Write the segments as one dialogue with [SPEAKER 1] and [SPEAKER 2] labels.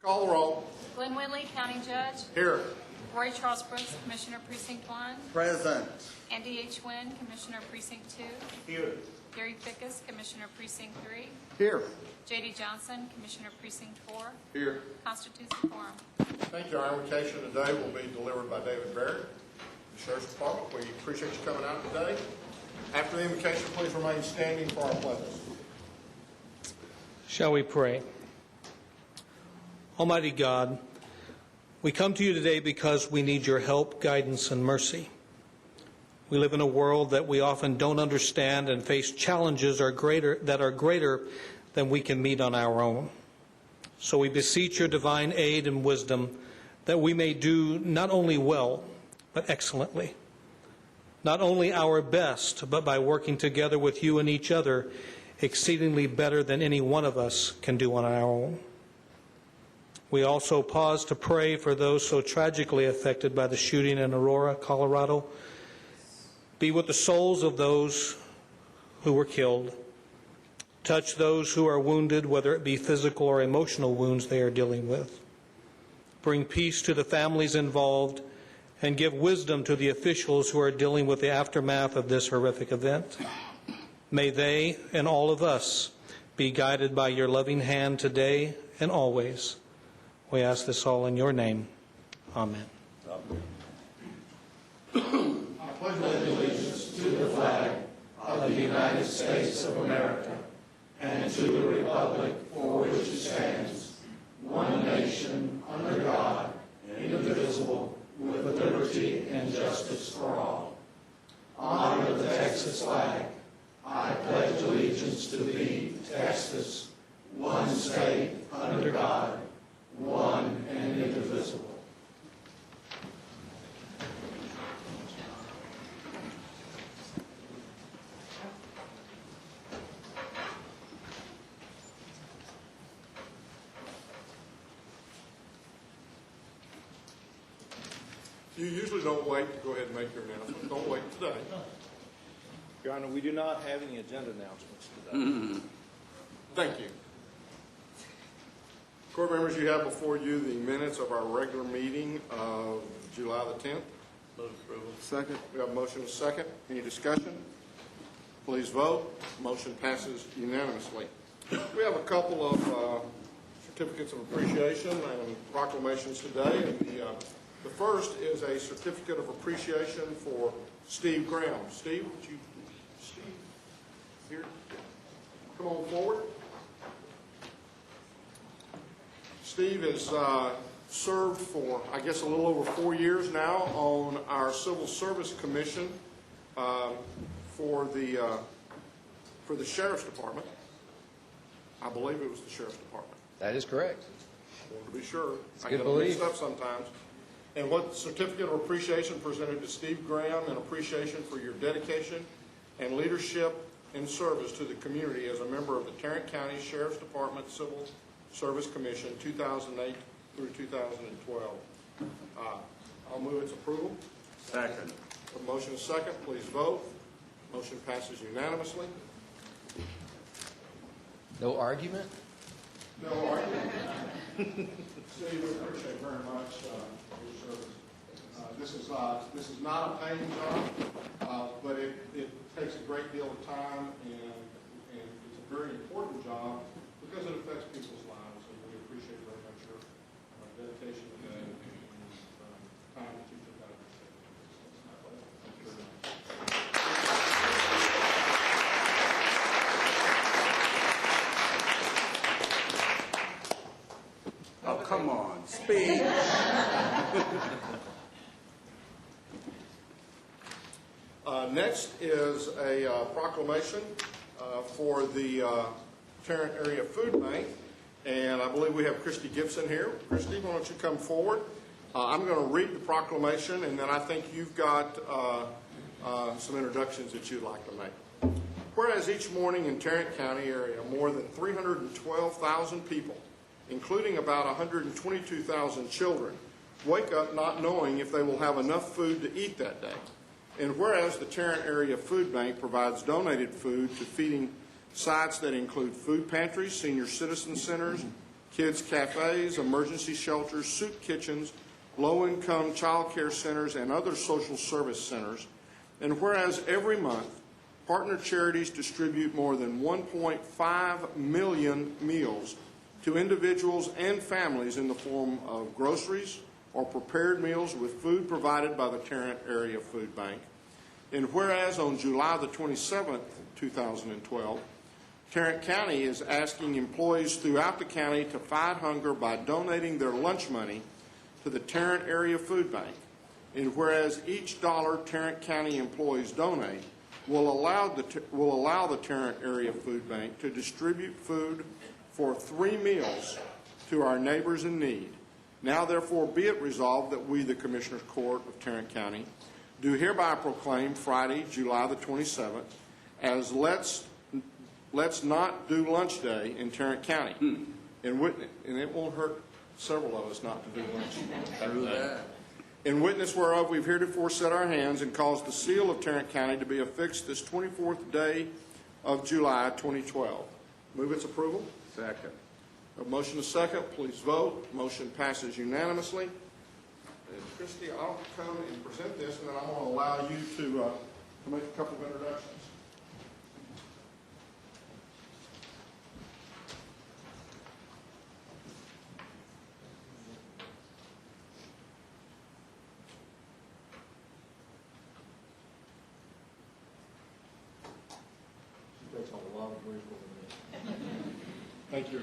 [SPEAKER 1] Call the roll.
[SPEAKER 2] Glenn Whitley, County Judge.
[SPEAKER 1] Here.
[SPEAKER 2] Roy Charles Brooks, Commissioner Precinct 1.
[SPEAKER 3] Present.
[SPEAKER 2] Andy H. Wynn, Commissioner Precinct 2.
[SPEAKER 1] Here.
[SPEAKER 2] Gary Fickus, Commissioner Precinct 3.
[SPEAKER 3] Here.
[SPEAKER 2] J.D. Johnson, Commissioner Precinct 4.
[SPEAKER 1] Here.
[SPEAKER 2] Constitutes a quorum.
[SPEAKER 1] Thank you. Our invitation today will be delivered by David Barrett, the Sheriff's Department. We appreciate you coming out today. After the invocation, please remain standing for our pledges.
[SPEAKER 4] Shall we pray? Almighty God, we come to you today because we need your help, guidance, and mercy. We live in a world that we often don't understand and face challenges that are greater than we can meet on our own. So we beseech your divine aid and wisdom that we may do not only well, but excellently. Not only our best, but by working together with you and each other, exceedingly better than any one of us can do on our own. We also pause to pray for those so tragically affected by the shooting in Aurora, Colorado. Be with the souls of those who were killed. Touch those who are wounded, whether it be physical or emotional wounds they are dealing with. Bring peace to the families involved and give wisdom to the officials who are dealing with the aftermath of this horrific event. May they and all of us be guided by your loving hand today and always. We ask this all in your name. Amen.
[SPEAKER 3] I pledge allegiance to the flag of the United States of America and to the republic for which it stands, one nation, under God, indivisible, with liberty and justice for all. Honor the Texas flag. I pledge allegiance to thee, Texas, one state, under God, one and indivisible.
[SPEAKER 1] You usually don't wait to go ahead and make your announcement. Don't wait today.
[SPEAKER 5] Your Honor, we do not have any agenda announcements today.
[SPEAKER 1] Thank you. Court members, you have before you the minutes of our regular meeting of July the 10th.
[SPEAKER 5] Move approval.
[SPEAKER 3] Second.
[SPEAKER 1] We have a motion and a second. Any discussion? Please vote. Motion passes unanimously. We have a couple of certificates of appreciation and proclamations today. The first is a certificate of appreciation for Steve Graham. Steve, here, come on forward. Steve has served for, I guess, a little over 4 years now on our Civil Service Commission for the Sheriff's Department. I believe it was the Sheriff's Department.
[SPEAKER 6] That is correct.
[SPEAKER 1] I want to be sure.
[SPEAKER 6] It's
[SPEAKER 1] I
[SPEAKER 6] good
[SPEAKER 1] get them mixed
[SPEAKER 6] belief.
[SPEAKER 1] up sometimes. And what certificate of appreciation presented to Steve Graham in appreciation for your dedication and leadership and service to the community as a member of the Tarrant County Sheriff's Department Civil Service Commission 2008 through 2012. I'll move its approval.
[SPEAKER 5] Second.
[SPEAKER 1] A motion is second. Please vote. Motion passes unanimously.
[SPEAKER 6] No argument?
[SPEAKER 1] No argument. Steve, we appreciate very much your service. This is not a paying job, but it takes a great deal of time, and it's a very important job because it affects people's lives, and we appreciate very much your dedication to that and time that you took out of your schedule. Thank you very much.
[SPEAKER 3] Oh, come on, speak.
[SPEAKER 1] Next is a proclamation for the Tarrant Area Food Bank, and I believe we have Christy Gibson here. Christy, why don't you come forward? I'm going to read the proclamation, and then I think you've got some introductions that you'd like to make. Whereas each morning in Tarrant County area, more than 312,000 people, including about 122,000 children, wake up not knowing if they will have enough food to eat that day. And whereas the Tarrant Area Food Bank provides donated food to feeding sites that include food pantries, senior citizen centers, kids' cafes, emergency shelters, soup kitchens, low-income child care centers, and other social service centers. And whereas every month, partner charities distribute more than 1.5 million meals to individuals and families in the form of groceries or prepared meals with food provided by the Tarrant Area Food Bank. And whereas on July the 27th, 2012, Tarrant County is asking employees throughout the county to fight hunger by donating their lunch money to the Tarrant Area Food Bank. And whereas each dollar Tarrant County employees donate will allow the Tarrant Area Food Bank to distribute food for 3 meals to our neighbors in need. Now therefore be it resolved that we, the Commissioners Court of Tarrant County, do hereby proclaim Friday, July the 27th, as Let's Not Do Lunch Day in Tarrant County. And it won't hurt several of us not to do lunch.
[SPEAKER 3] True that.
[SPEAKER 1] In witness whereof we've heretofore set our hands and caused the seal of Tarrant County to be affixed this 24th day of July 2012. Move its approval.
[SPEAKER 3] Second.
[SPEAKER 1] A motion is second. Please vote. Motion passes unanimously. And Christy, I'll come and present this, and then I'm going to allow you to make a couple of introductions. Thank you.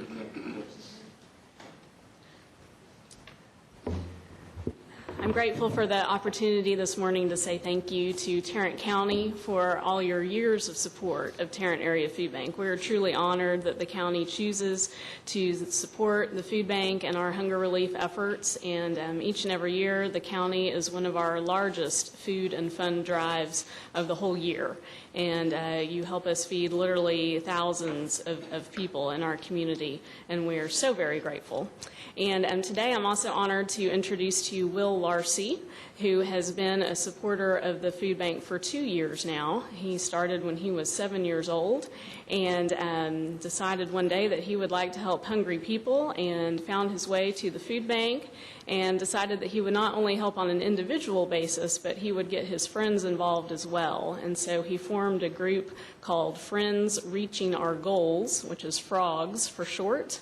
[SPEAKER 7] I'm grateful for the opportunity this morning to say thank you to Tarrant County for all your years of support of Tarrant Area Food Bank. We are truly honored that the county chooses to support the food bank and our hunger relief efforts, and each and every year the county is one of our largest food and fund drives of the whole year. And you help us feed literally thousands of people in our community, and we are so very grateful. And today I'm also honored to introduce to you Will Larcy, who has been a supporter of the food bank for 2 years now. He started when he was 7 years old and decided one day that he would like to help hungry people, and found his way to the food bank and decided that he would not only help on an individual basis, but he would get his friends involved as well. And so he formed a group called Friends Reaching Our Goals, which is FROGS for short.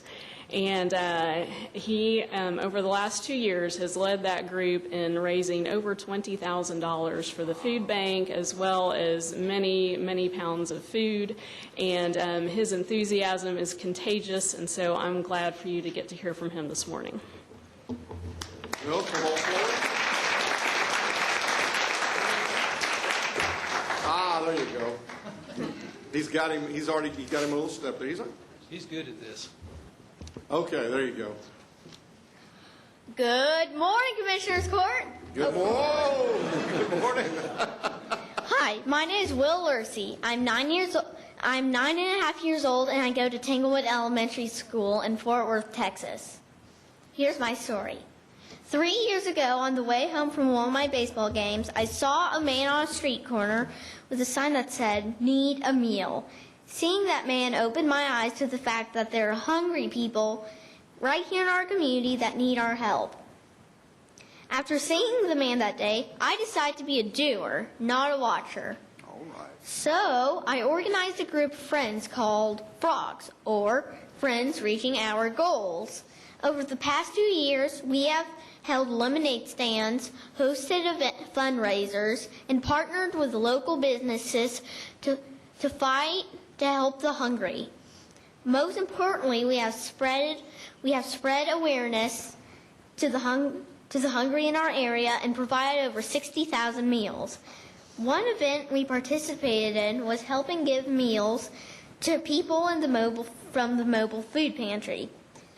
[SPEAKER 7] And he, over the last 2 years, has led that group in raising over $20,000 for the food bank, as well as many, many pounds of food. And his enthusiasm is contagious, and so I'm glad for you to get to hear from him this morning.
[SPEAKER 1] Will, come on forward. There you go. He's got him a little step there.
[SPEAKER 4] He's good at this.
[SPEAKER 1] Okay, there you go.
[SPEAKER 8] Good morning, Commissioners Court.
[SPEAKER 1] Good morning.
[SPEAKER 8] Hi, my name is Will Larcy. I'm 9 and a half years old, and I go to Tanglewood Elementary School in Fort Worth, Texas. Here's my story. 3 years ago, on the way home from one of my baseball games, I saw a man on a street corner with a sign that said, "Need a meal." Seeing that man opened my eyes to the fact that there are hungry people right here in our community that need our help. After seeing the man that day, I decided to be a doer, not a watcher.
[SPEAKER 1] All right.
[SPEAKER 8] So I organized a group of friends called FROGS, or Friends Reaching Our Goals. Over the past 2 years, we have held lemonade stands, hosted event fundraisers, and partnered with local businesses to fight to help the hungry. Most importantly, we have spread awareness to the hungry in our area and provided over 60,000 meals. One event we participated in was helping give meals to people in from the mobile food pantry.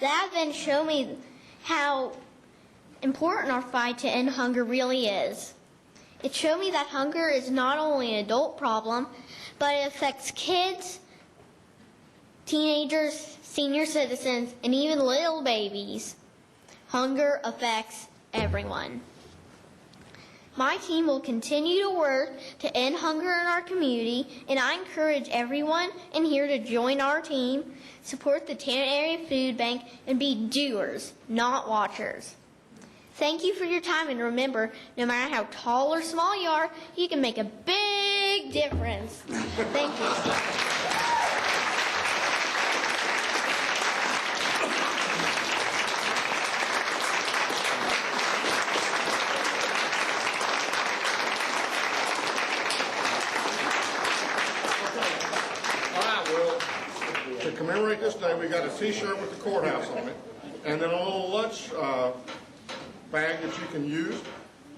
[SPEAKER 8] That event showed me how important our fight to end hunger really is. It showed me that hunger is not only an adult problem, but it affects kids, teenagers, senior citizens, and even little babies. Hunger affects everyone. My team will continue to work to end hunger in our community, and I encourage everyone in here to join our team, support the Tarrant Area Food Bank, and be doers, not watchers. Thank you for your time, and remember, no matter how tall or small you are, you can make a big difference. Thank you.
[SPEAKER 1] All right, well, to commemorate this day, we got a T-shirt with the courthouse on it, and then a little lunch bag that you can use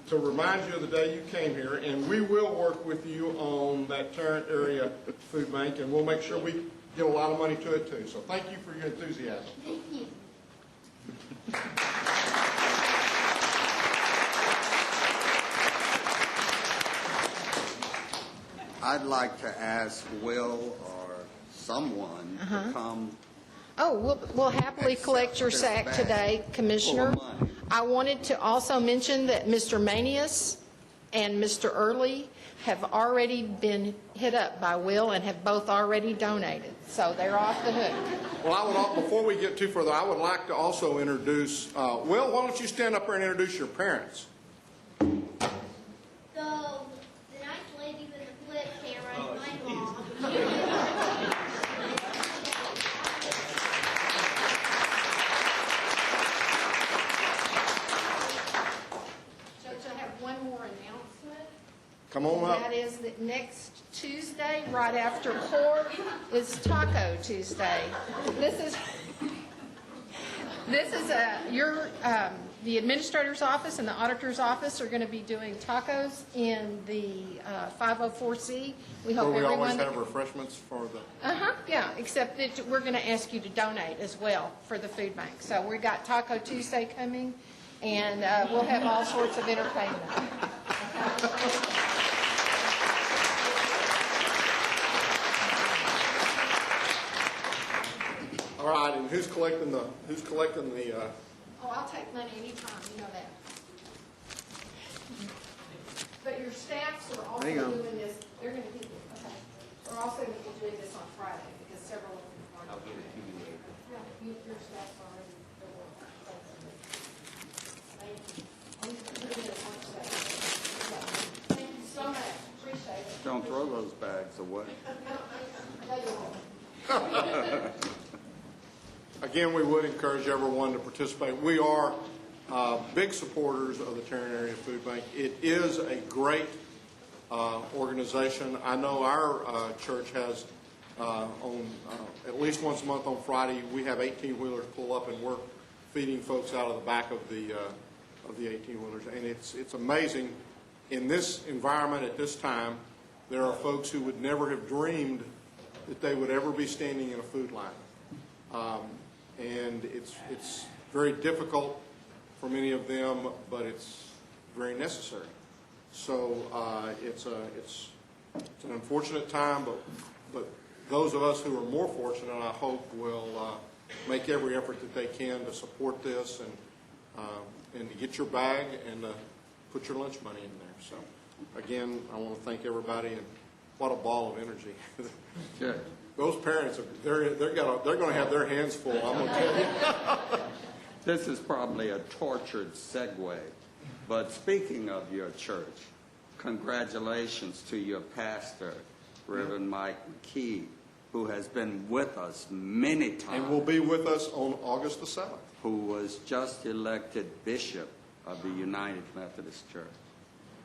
[SPEAKER 1] to remind you of the day you came here. And we will work with you on that Tarrant Area Food Bank, and we'll make sure we get a lot of money to it too. So thank you for your enthusiasm.
[SPEAKER 8] Thank you.
[SPEAKER 9] I'd like to ask Will or someone to come.
[SPEAKER 10] Oh, we'll happily collect your sack
[SPEAKER 9] Bag
[SPEAKER 10] today, Commissioner.
[SPEAKER 9] full of money.
[SPEAKER 10] I wanted to also mention that Mr. Manius and Mr. Early have already been hit up by Will and have both already donated, so they're off the hook.
[SPEAKER 1] Well, I would, before we get too further, I would like to also introduce, Will, why don't you stand up here and introduce your parents?
[SPEAKER 8] So, the nice lady with the flip camera is my mom.
[SPEAKER 10] Judge, I have one more announcement.
[SPEAKER 1] Come on up.
[SPEAKER 10] That is that next Tuesday, right after court, is Taco Tuesday. The administrator's office and the auditor's office are going to be doing tacos in the 504C. We hope
[SPEAKER 1] Where we
[SPEAKER 10] everyone.
[SPEAKER 1] always have refreshments for the...
[SPEAKER 10] Yeah, except that we're going to ask you to donate as well for the food bank. So we got Taco Tuesday coming, and we'll have all sorts of entertainment.
[SPEAKER 1] All right, and who's collecting the,
[SPEAKER 10] Oh, I'll take money anytime, you know that. But your staffs are also
[SPEAKER 9] Hang on.
[SPEAKER 10] doing this, they're going to be, okay, are also going to be doing this on Friday, because several of them are. I'll give it to you later. Yeah, your staff's already. Thank you so much, appreciate it.
[SPEAKER 9] Don't throw those bags away.
[SPEAKER 1] again, we would encourage everyone to participate. We are big supporters of the Tarrant Area Food Bank. It is a great organization. I know our church has at least once a month on Friday, we have 18-wheelers pull up, and we're feeding folks out of the back of the 18-wheelers. And it's amazing. In this environment at this time, there are folks who would never have dreamed that they would ever be standing in a food line. And it's very difficult for many of them, but it's very necessary. So it's an unfortunate time, but those of us who are more fortunate, I hope, will make every effort that they can to support this and to get your bag and to put your lunch money in there. So again, I want to thank everybody, and what a ball of energy.
[SPEAKER 9] Good.
[SPEAKER 1] Those parents, they're going to have their hands full, I'm going to tell you.
[SPEAKER 9] This is probably a tortured segue, but speaking of your church, congratulations to your pastor, Reverend Mike McKee, who has been with us many times.
[SPEAKER 1] And will be with us on August the 7th.
[SPEAKER 9] Who was just elected bishop of the United Methodist Church.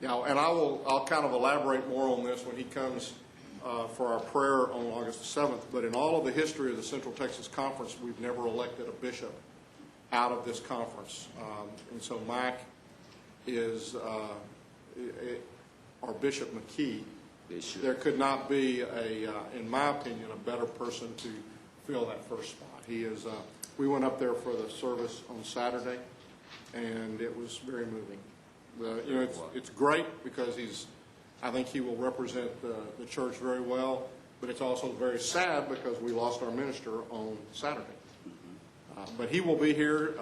[SPEAKER 1] Yeah, and I'll kind of elaborate more on this when he comes for our prayer on August the 7th. But in all of the history of the Central Texas Conference, we've never elected a bishop out of this conference. And so Mike is our Bishop McKee.
[SPEAKER 9] Bishop.
[SPEAKER 1] There could not be, in my opinion, a better person to fill that first spot. He is. We went up there for the service on Saturday, and it was very moving. It's great because I think he will represent the church very well, but it's also very sad because we lost our minister on Saturday. But he will be here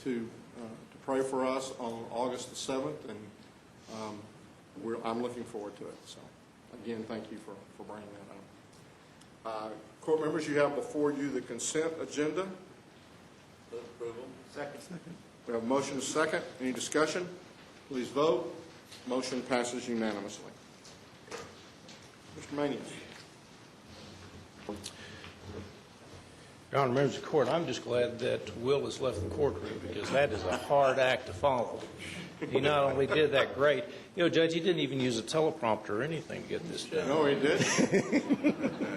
[SPEAKER 1] to pray for us on August the 7th, and I'm looking forward to it. So, again, thank you for bringing that up. Court members, you have before you the consent agenda.
[SPEAKER 5] Approval. Second.
[SPEAKER 1] We have a motion and a second. Any discussion? Please vote. Motion passes unanimously. Mr. Manius.
[SPEAKER 4] Your Honor, members of the court, I'm just glad that Will has left the courtroom because that is a hard act to follow. He not only did that great, Judge, he didn't even use a teleprompter or anything to get this done.
[SPEAKER 1] No, he did.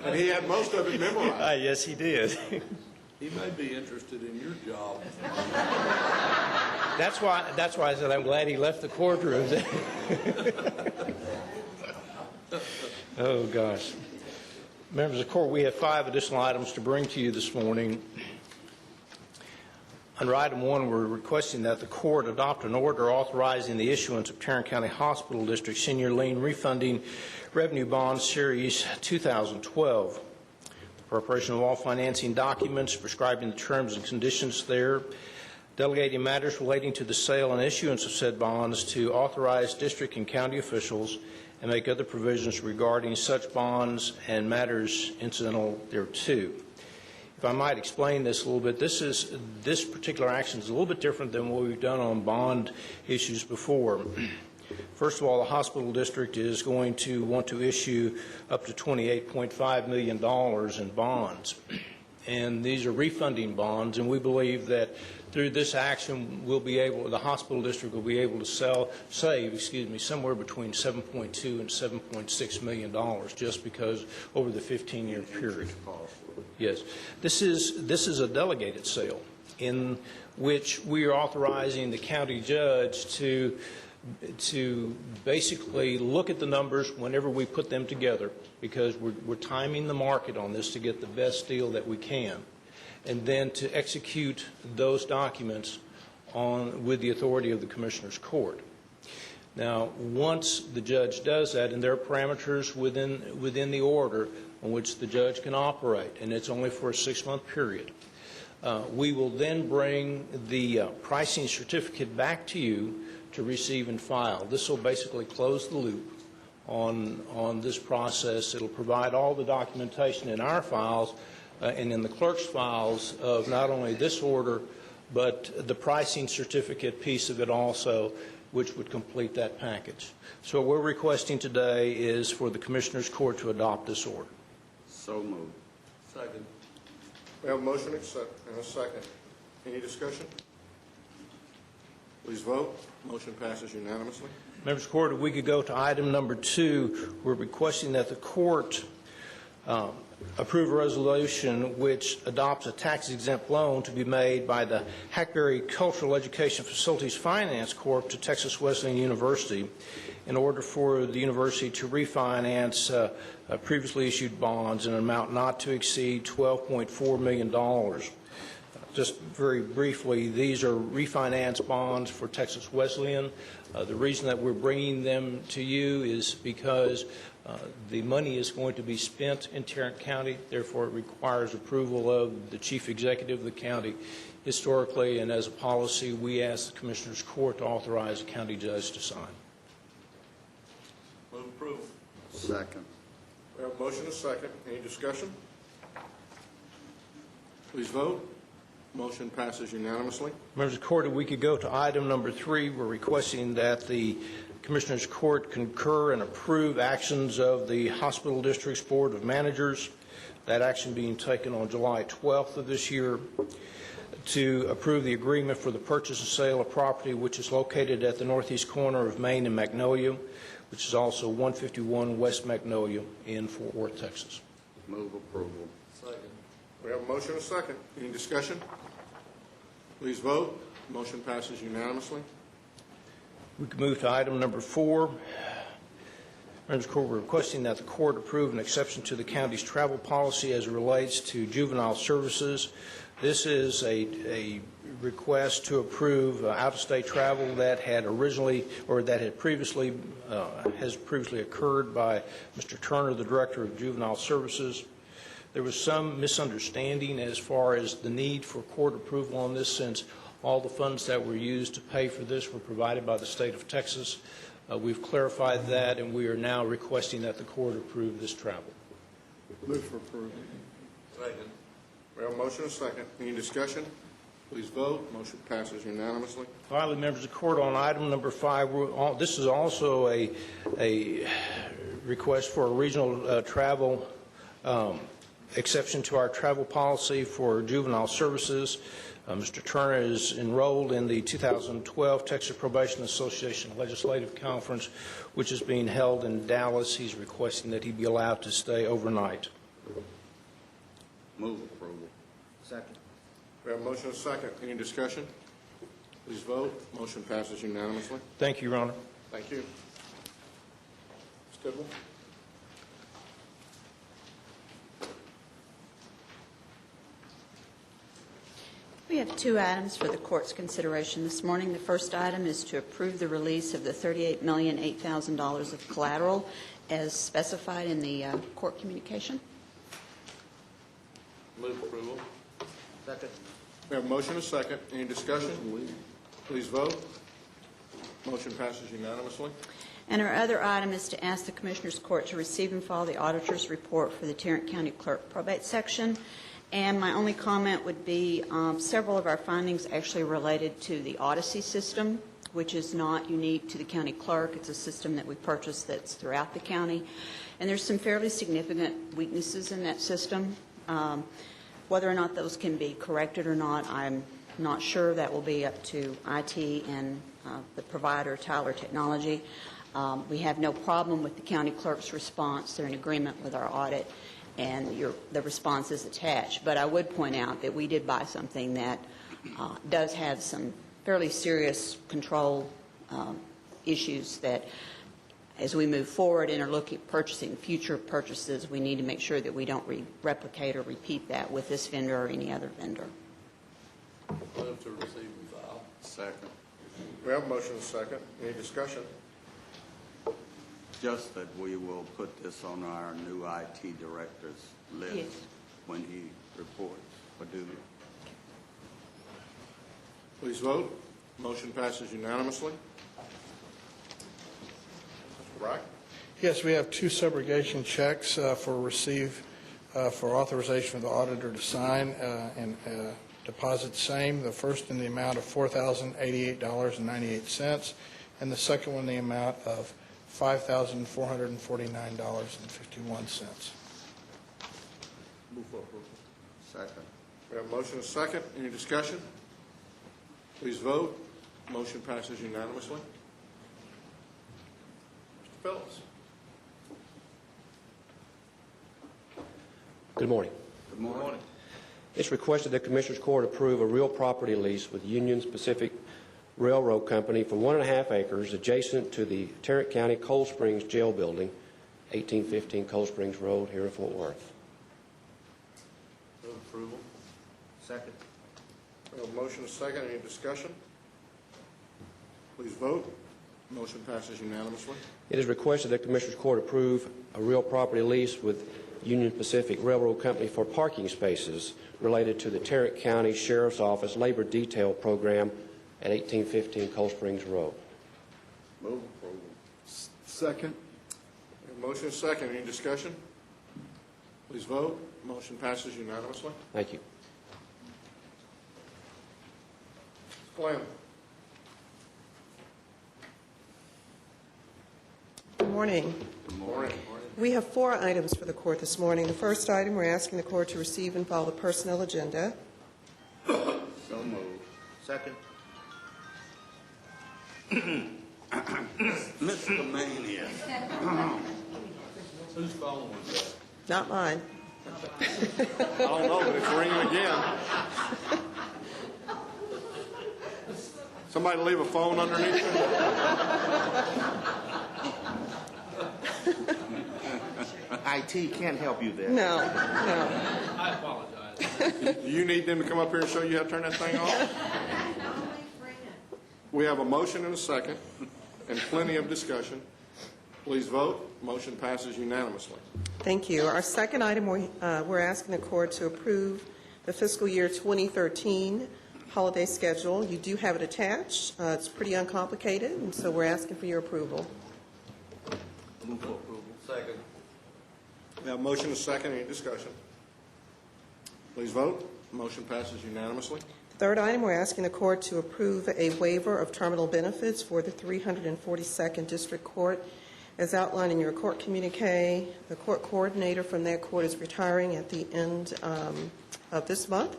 [SPEAKER 1] And he had most of it memorized.
[SPEAKER 4] Yes, he did.
[SPEAKER 3] He may be interested in your job.
[SPEAKER 4] That's why I said I'm glad he left the courtroom. Oh, gosh. Members of the court, we have 5 additional items to bring to you this morning. Under item 1, we're requesting that the court adopt an order authorizing the issuance of Tarrant County Hospital District Senior Lien Refunding Revenue Bond Series 2012. The preparation of all financing documents, prescribing the terms and conditions there, delegating matters relating to the sale and issuance of said bonds to authorized district and county officials, and make other provisions regarding such bonds and matters incidental thereto. If I might explain this a little bit, this particular action is a little bit different than what we've done on bond issues before. First of all, the hospital district is going to want to issue up to $28.5 million in bonds. And these are refunding bonds, and we believe that through this action, the hospital district will be able to save somewhere between $7.2 and $7.6 million just because over the 15-year period. Yes. This is a delegated sale in which we are authorizing the county judge to basically look at the numbers whenever we put them together, because we're timing the market on this to get the best deal that we can, and then to execute those documents with the authority of the Commissioner's Court. Now, once the judge does that, and there are parameters within the order on which the judge can operate, and it's only for a 6-month period, we will then bring the pricing certificate back to you to receive and file. This will basically close the loop on this process. It'll provide all the documentation in our files and in the clerk's files of not only this order, but the pricing certificate piece of it also, which would complete that package. So what we're requesting today is for the Commissioner's Court to adopt this order.
[SPEAKER 9] So moved.
[SPEAKER 3] Second.
[SPEAKER 1] We have a motion and a second. Any discussion? Please vote. Motion passes unanimously.
[SPEAKER 4] Members of the Court, if we could go to item number 2, we're requesting that the Court approve a resolution which adopts a tax-exempt loan to be made by the Hackberry Cultural Education Facilities Finance Corp. To Texas Wesleyan University in order for the university to refinance previously issued bonds in an amount not to exceed $12.4 million. Just very briefly, these are refinance bonds for Texas Wesleyan. The reason that we're bringing them to you is because the money is going to be spent in Tarrant County. Therefore, it requires approval of the chief executive of the county. Historically, and as a policy, we ask the Commissioner's Court to authorize the county judge to sign.
[SPEAKER 5] Move approval.
[SPEAKER 9] Second.
[SPEAKER 1] We have a motion and a second. Any discussion? Please vote. Motion passes unanimously.
[SPEAKER 4] Members of the Court, if we could go to item number 3, we're requesting that the Commissioner's Court concur and approve actions of the Hospital District's Board of Managers, that action being taken on July 12th of this year, to approve the agreement for the purchase and sale of property which is located at the northeast corner of Main and Magnolia, which is also 151 West Magnolia in Fort Worth, Texas.
[SPEAKER 9] Move approval.
[SPEAKER 5] Second.
[SPEAKER 1] We have a motion and a second. Any discussion? Please vote. Motion passes unanimously.
[SPEAKER 4] We can move to item number 4. Members of the Court, we're requesting that the Court approve an exception to the county's travel policy as it relates to juvenile services. This is a request to approve out-of-state travel that had originally, or that had previously, has previously occurred by Mr. Turner, the Director of Juvenile Services. There was some misunderstanding as far as the need for court approval on this, since all the funds that were used to pay for this were provided by the state of Texas.
[SPEAKER 5] We've clarified that, and we are now requesting that the court approve this travel.
[SPEAKER 1] Move for approval. Second. We have a motion and a second. Any discussion? Please vote. Motion passes unanimously.
[SPEAKER 5] Finally, members of the court, on item number 5, this is also a request for a regional travel exception to our travel policy for juvenile services. Mr. Turner is enrolled in the 2012 Texas Probation Association Legislative Conference, which is being held in Dallas. He's requesting that he be allowed to stay overnight.
[SPEAKER 9] Move approval.
[SPEAKER 3] Second.
[SPEAKER 1] We have a motion and a second. Any discussion? Please vote. Motion passes unanimously.
[SPEAKER 5] Thank you, Your Honor.
[SPEAKER 1] Thank you. Ms. Tidwell?
[SPEAKER 11] We have 2 items for the court's consideration this morning. The first item is to approve the release of the $38,008,000 of collateral as specified in the court communication.
[SPEAKER 5] Move approval.
[SPEAKER 3] Second.
[SPEAKER 1] We have a motion and a second. Any discussion? Please vote. Motion passes unanimously.
[SPEAKER 11] And our other item is to ask the Commissioners Court to receive and file the auditor's report for the Tarrant County Clerk Probate Section. And my only comment would be several of our findings actually related to the Odyssey system, which is not unique to the county clerk. It's a system that we purchased that's throughout the county. And there's some fairly significant weaknesses in that system. Whether or not those can be corrected or not, I'm not sure. That will be up to IT and the provider, Tyler Technology. We have no problem with the county clerk's response. They're in agreement with our audit, and the response is attached. But I would point out that we did buy something that does have some fairly serious control issues that, as we move forward and are looking at purchasing future purchases, we need to make sure that we don't replicate or repeat that with this vendor or any other vendor.
[SPEAKER 3] Move to receive and file.
[SPEAKER 9] Second.
[SPEAKER 1] We have a motion and a second. Any discussion?
[SPEAKER 9] Just that we will put this on our new IT director's list
[SPEAKER 11] Yes.
[SPEAKER 9] when he reports for duty.
[SPEAKER 1] Please vote. Motion passes unanimously. Mr. Brack?
[SPEAKER 12] Yes, we have 2 subrogation checks for receive for authorization of the auditor to sign and deposit same. The first in the amount of $4,088.98, and the second one in the amount of $5,449.51.
[SPEAKER 1] Move for approval.
[SPEAKER 9] Second.
[SPEAKER 1] We have a motion and a second. Any discussion? Please vote. Motion passes unanimously. Mr. Phillips?
[SPEAKER 13] Good morning.
[SPEAKER 9] Good morning.
[SPEAKER 13] It's requested that Commissioners Court approve a real property lease with Union Pacific Railroad Company for 1.5 acres adjacent to the Tarrant County Cold Springs Jail Building, 1815 Cold Springs Road here in Fort Worth.
[SPEAKER 3] Move approval. Second.
[SPEAKER 1] We have a motion and a second. Any discussion? Please vote. Motion passes unanimously.
[SPEAKER 13] It is requested that Commissioners Court approve a real property lease with Union Pacific Railroad Company for parking spaces related to the Tarrant County Sheriff's Office Labor Detail Program at 1815 Cold Springs Road.
[SPEAKER 9] Move approval.
[SPEAKER 12] Second.
[SPEAKER 1] We have a motion and a second. Any discussion? Please vote. Motion passes unanimously.
[SPEAKER 13] Thank you.
[SPEAKER 1] Mr. Flam?
[SPEAKER 14] Good morning.
[SPEAKER 9] Good morning.
[SPEAKER 14] We have 4 items for the court this morning. The first item, we're asking the court to receive and file the personnel agenda.
[SPEAKER 9] So moved.
[SPEAKER 3] Second.
[SPEAKER 9] Mr. Mania.
[SPEAKER 3] Whose phone was that?
[SPEAKER 14] Not mine.
[SPEAKER 1] I don't know, but it's ringing again. Somebody leave a phone underneath it?
[SPEAKER 3] IT can't help you there.
[SPEAKER 14] No.
[SPEAKER 5] I apologize.
[SPEAKER 1] Do you need them to come up here and show you how to turn that thing off? We have a motion and a second and plenty of discussion. Please vote. Motion passes unanimously.
[SPEAKER 14] Thank you. Our second item, we're asking the court to approve the fiscal year 2013 holiday schedule. You do have it attached. It's pretty uncomplicated, and so we're asking for your approval.
[SPEAKER 3] Move for approval. Second.
[SPEAKER 1] We have a motion and a second. Any discussion? Please vote. Motion passes unanimously.
[SPEAKER 14] The third item, we're asking the court to approve a waiver of terminal benefits for the 342nd District Court. As outlined in your court communique, the court coordinator from that court is retiring at the end of this month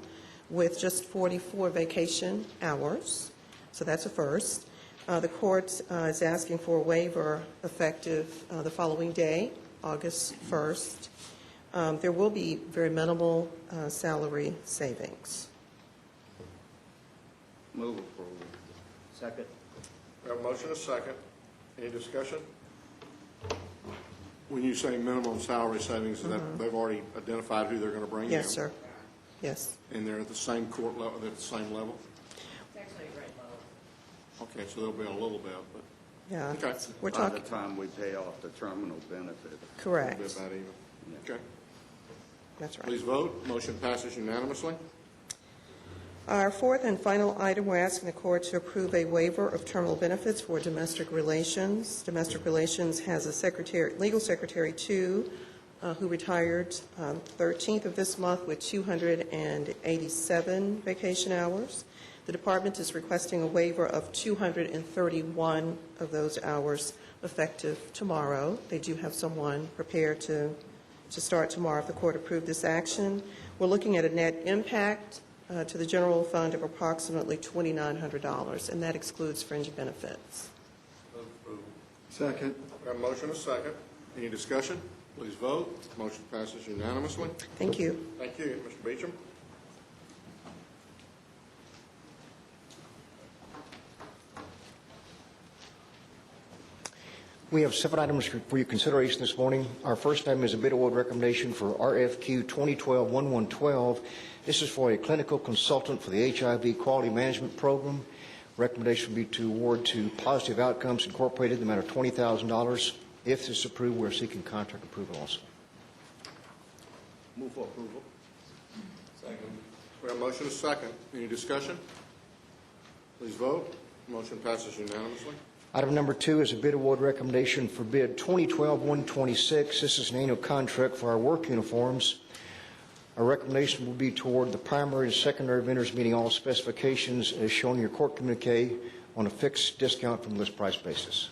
[SPEAKER 14] with just 44 vacation hours. So that's a first. The court is asking for a waiver effective the following day, August 1st. There will be very minimal salary savings.
[SPEAKER 9] Move approval.
[SPEAKER 6] Second.
[SPEAKER 1] We have a motion and a second. Any discussion? When you say minimum salary savings, is that they've already identified who they're going to bring in?
[SPEAKER 14] Yes, sir. Yes.
[SPEAKER 1] And they're at the same court level, they're at the same level?
[SPEAKER 10] It's actually a great level.
[SPEAKER 1] Okay, so there'll be a little bit, but,
[SPEAKER 14] Yeah.
[SPEAKER 1] okay.
[SPEAKER 14] We're
[SPEAKER 9] By
[SPEAKER 14] talking,
[SPEAKER 9] the time we pay off the terminal benefit.
[SPEAKER 1] A
[SPEAKER 14] correct.
[SPEAKER 1] little bit about even. Okay.
[SPEAKER 14] That's right.
[SPEAKER 1] Please vote. Motion passes unanimously.
[SPEAKER 14] Our fourth and final item, we're asking the court to approve a waiver of terminal benefits for domestic relations. Domestic relations has a secretary, legal secretary too, who retired 13th of this month with 287 vacation hours. The department is requesting a waiver of 231 of those hours effective tomorrow. They do have someone prepared to start tomorrow if the court approved this action. We're looking at a net impact to the general fund of approximately $2,900, and that excludes fringe benefits.
[SPEAKER 3] Move approval.
[SPEAKER 1] Second. We have a motion and a second. Any discussion? Please vote. Motion passes unanimously.
[SPEAKER 14] Thank you.
[SPEAKER 1] Thank you. Mr. Beecham?
[SPEAKER 15] We have 7 items for your consideration this morning. Our first item is a bid award recommendation for RFQ 2012-1112. This is for a clinical consultant for the HIV Quality Management Program. Recommendation would be to award to Positive Outcomes Incorporated in the amount of $20,000. If this is approved, we're seeking contract approval also.
[SPEAKER 3] Move for approval. Second.
[SPEAKER 1] We have a motion and a second. Any discussion? Please vote. Motion passes unanimously.
[SPEAKER 15] Item number 2 is a bid award recommendation for bid 2012-126. This is an annual contract for our work uniforms. Our recommendation will be toward the primary and secondary vendors meeting all specifications as shown in your court communique on a fixed discount from list price basis.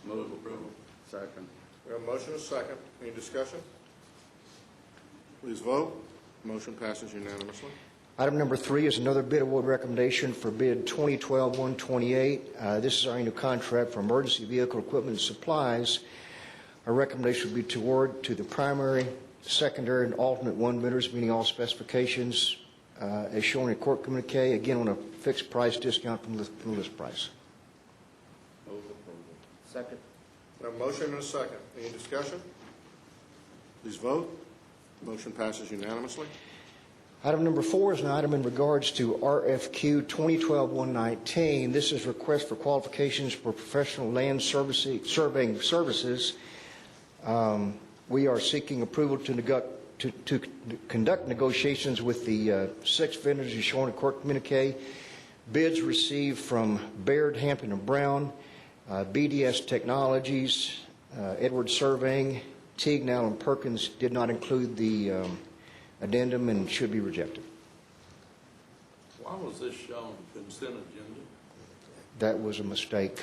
[SPEAKER 9] Move approval. Second.
[SPEAKER 1] We have a motion and a second. Any discussion? Please vote. Motion passes unanimously.
[SPEAKER 15] Item number 3 is another bid award recommendation for bid 2012-128. This is our annual contract for emergency vehicle equipment and supplies. Our recommendation would be to award to the primary, secondary, and alternate one vendors meeting all specifications as shown in court communique, again on a fixed price discount from the list price.
[SPEAKER 9] Move approval.
[SPEAKER 6] Second.
[SPEAKER 1] We have a motion and a second. Any discussion? Please vote. Motion passes unanimously.
[SPEAKER 15] Item number 4 is an item in regards to RFQ 2012-119. This is request for qualifications for professional land surveying services. We are seeking approval to conduct negotiations with the 6 vendors as shown in court communique. Bids received from Baird, Hampton & Brown, BDS Technologies, Edwards Surveying, Teague, Allen & Perkins did not include the addendum and should be rejected.
[SPEAKER 3] Why was this shown consent agenda?
[SPEAKER 15] That was a mistake.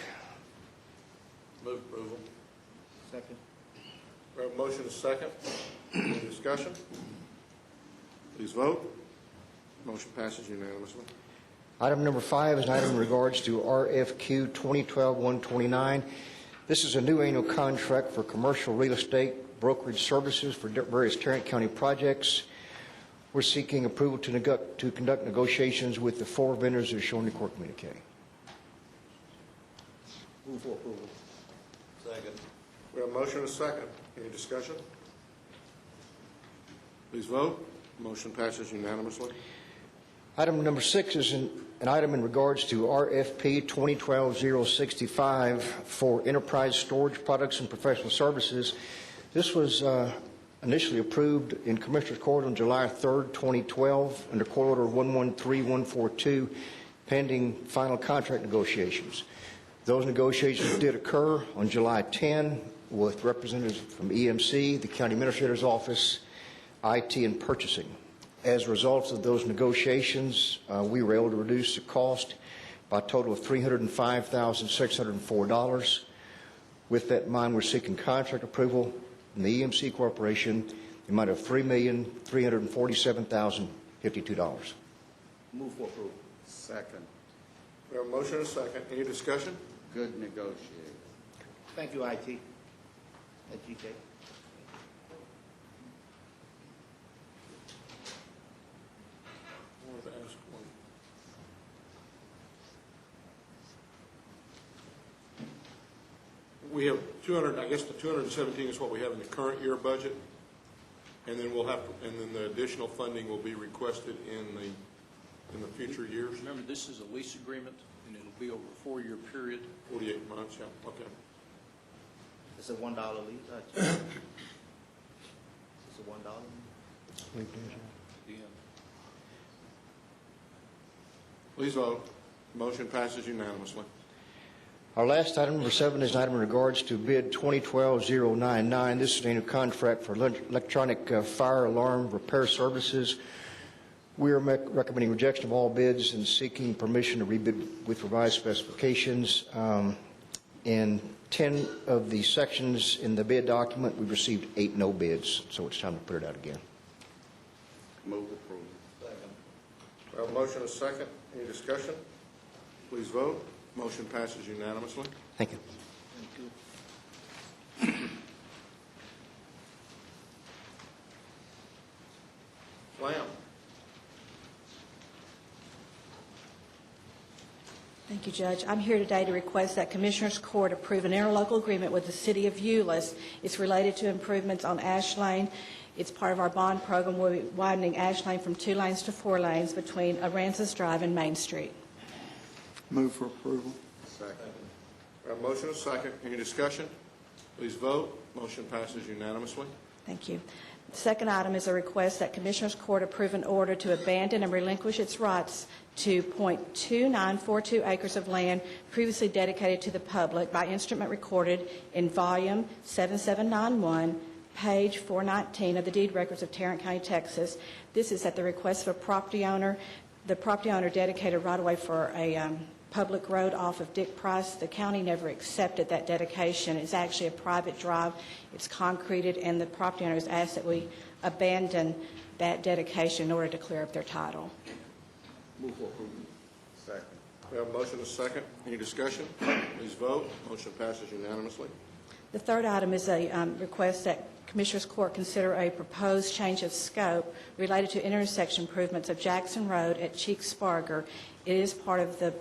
[SPEAKER 3] Move approval.
[SPEAKER 6] Second.
[SPEAKER 1] We have a motion and a second. Any discussion? Please vote. Motion passes unanimously.
[SPEAKER 15] Item number 5 is an item in regards to RFQ 2012-129. This is a new annual contract for commercial real estate brokerage services for various Tarrant County projects. We're seeking approval to conduct negotiations with the 4 vendors as shown in the court communique.
[SPEAKER 3] Move for approval. Second.
[SPEAKER 1] We have a motion and a second. Any discussion? Please vote. Motion passes unanimously.
[SPEAKER 15] Item number 6 is an item in regards to RFP 2012-065 for enterprise storage products and professional services. This was a initially approved in Commissioners Court on July 3rd, 2012, under Court Order 113142, pending final contract negotiations. Those negotiations did occur on July 10 with representatives from EMC, the County Administrator's Office, IT, and Purchasing. As a result of those negotiations, we were able to reduce the cost by a total of $305,604. With that in mind, we're seeking contract approval from the EMC Corporation, the amount of $3,347,052.
[SPEAKER 6] Move for approval.
[SPEAKER 9] Second.
[SPEAKER 1] We have a motion and a second. Any discussion?
[SPEAKER 9] Good negotiator.
[SPEAKER 6] Thank you, IT. And GK.
[SPEAKER 1] I wanted to ask one. We have 200, I guess the 217 is what we have in the current year budget, and then we'll have, and then the additional funding will be requested in the future years.
[SPEAKER 4] Remember, this is a lease agreement, and it'll be over a 4-year period.
[SPEAKER 1] 48 months, yeah, okay.
[SPEAKER 6] It's a $1 lease. It's a $1.
[SPEAKER 1] Please vote. Motion passes unanimously.
[SPEAKER 15] Our last item, number 7, is an item in regards to bid 2012-099. This is a new contract for electronic fire alarm repair services. We are recommending rejection of all bids and seeking permission to rebid with revised specifications. In 10 of the sections in the bid document, we've received 8 no bids, so it's time to put it out again.
[SPEAKER 9] Move approval.
[SPEAKER 6] Second.
[SPEAKER 1] We have a motion and a second. Any discussion? Please vote. Motion passes unanimously.
[SPEAKER 15] Thank you.
[SPEAKER 6] Thank you.
[SPEAKER 1] Lamb.
[SPEAKER 16] Thank you, Judge. I'm here today to request that Commissioners Court approve an interlocal agreement with the City of Euless. It's related to improvements on Ash Lane. It's part of our bond program. We're widening Ash Lane from 2 lanes to 4 lanes between Aransas Drive and Main Street.
[SPEAKER 9] Move for approval. Second.
[SPEAKER 1] We have a motion and a second. Any discussion? Please vote. Motion passes unanimously.
[SPEAKER 16] Thank you. The second item is a request that Commissioners Court approve an order to abandon and relinquish its rights to .2942 acres of land previously dedicated to the public by instrument recorded in volume 7791, page 419 of the deed records of Tarrant County, Texas. This is at the request of a property owner. The property owner dedicated right-of-way for a public road off of Dick Price. The county never accepted that dedication. It's actually a private drive. It's concreted, and the property owner has asked that we abandon that dedication in order to clear up their title.
[SPEAKER 6] Move for approval.
[SPEAKER 9] Second.
[SPEAKER 1] We have a motion and a second. Any discussion? Please vote. Motion passes unanimously.
[SPEAKER 16] The third item is a request that Commissioners Court consider a proposed change of scope related to intersection improvements of Jackson Road at Cheeks-Sparger. It is part of the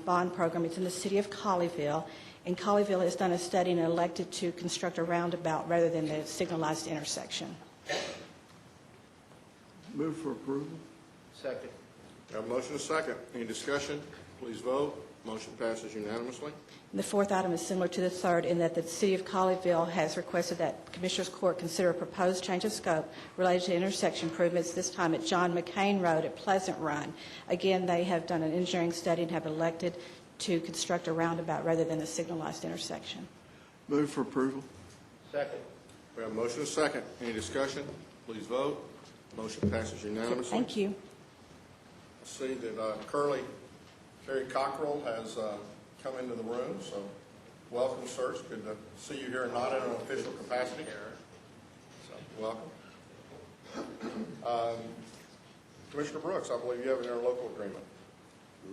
[SPEAKER 16] bond program. It's in the city of Colleyville, and Colleyville has done a study and elected to construct a roundabout rather than the signalized intersection.
[SPEAKER 9] Move for approval.
[SPEAKER 6] Second.
[SPEAKER 1] We have a motion and a second. Any discussion? Please vote. Motion passes unanimously.
[SPEAKER 16] And the fourth item is similar to the third in that the City of Colleyville has requested that Commissioners Court consider a proposed change of scope related to intersection improvements, this time at John McCain Road at Pleasant Run. Again, they have done an engineering study and have elected to construct a roundabout rather than a signalized intersection.
[SPEAKER 9] Move for approval.
[SPEAKER 6] Second.
[SPEAKER 1] We have a motion and a second. Any discussion? Please vote. Motion passes unanimously.
[SPEAKER 16] Thank you.
[SPEAKER 1] I see that Terry Cockrell has come into the room, so welcome, sir. It's good to see you here, not in an official capacity. So, welcome. Commissioner Brooks, I believe you have an interlocal agreement.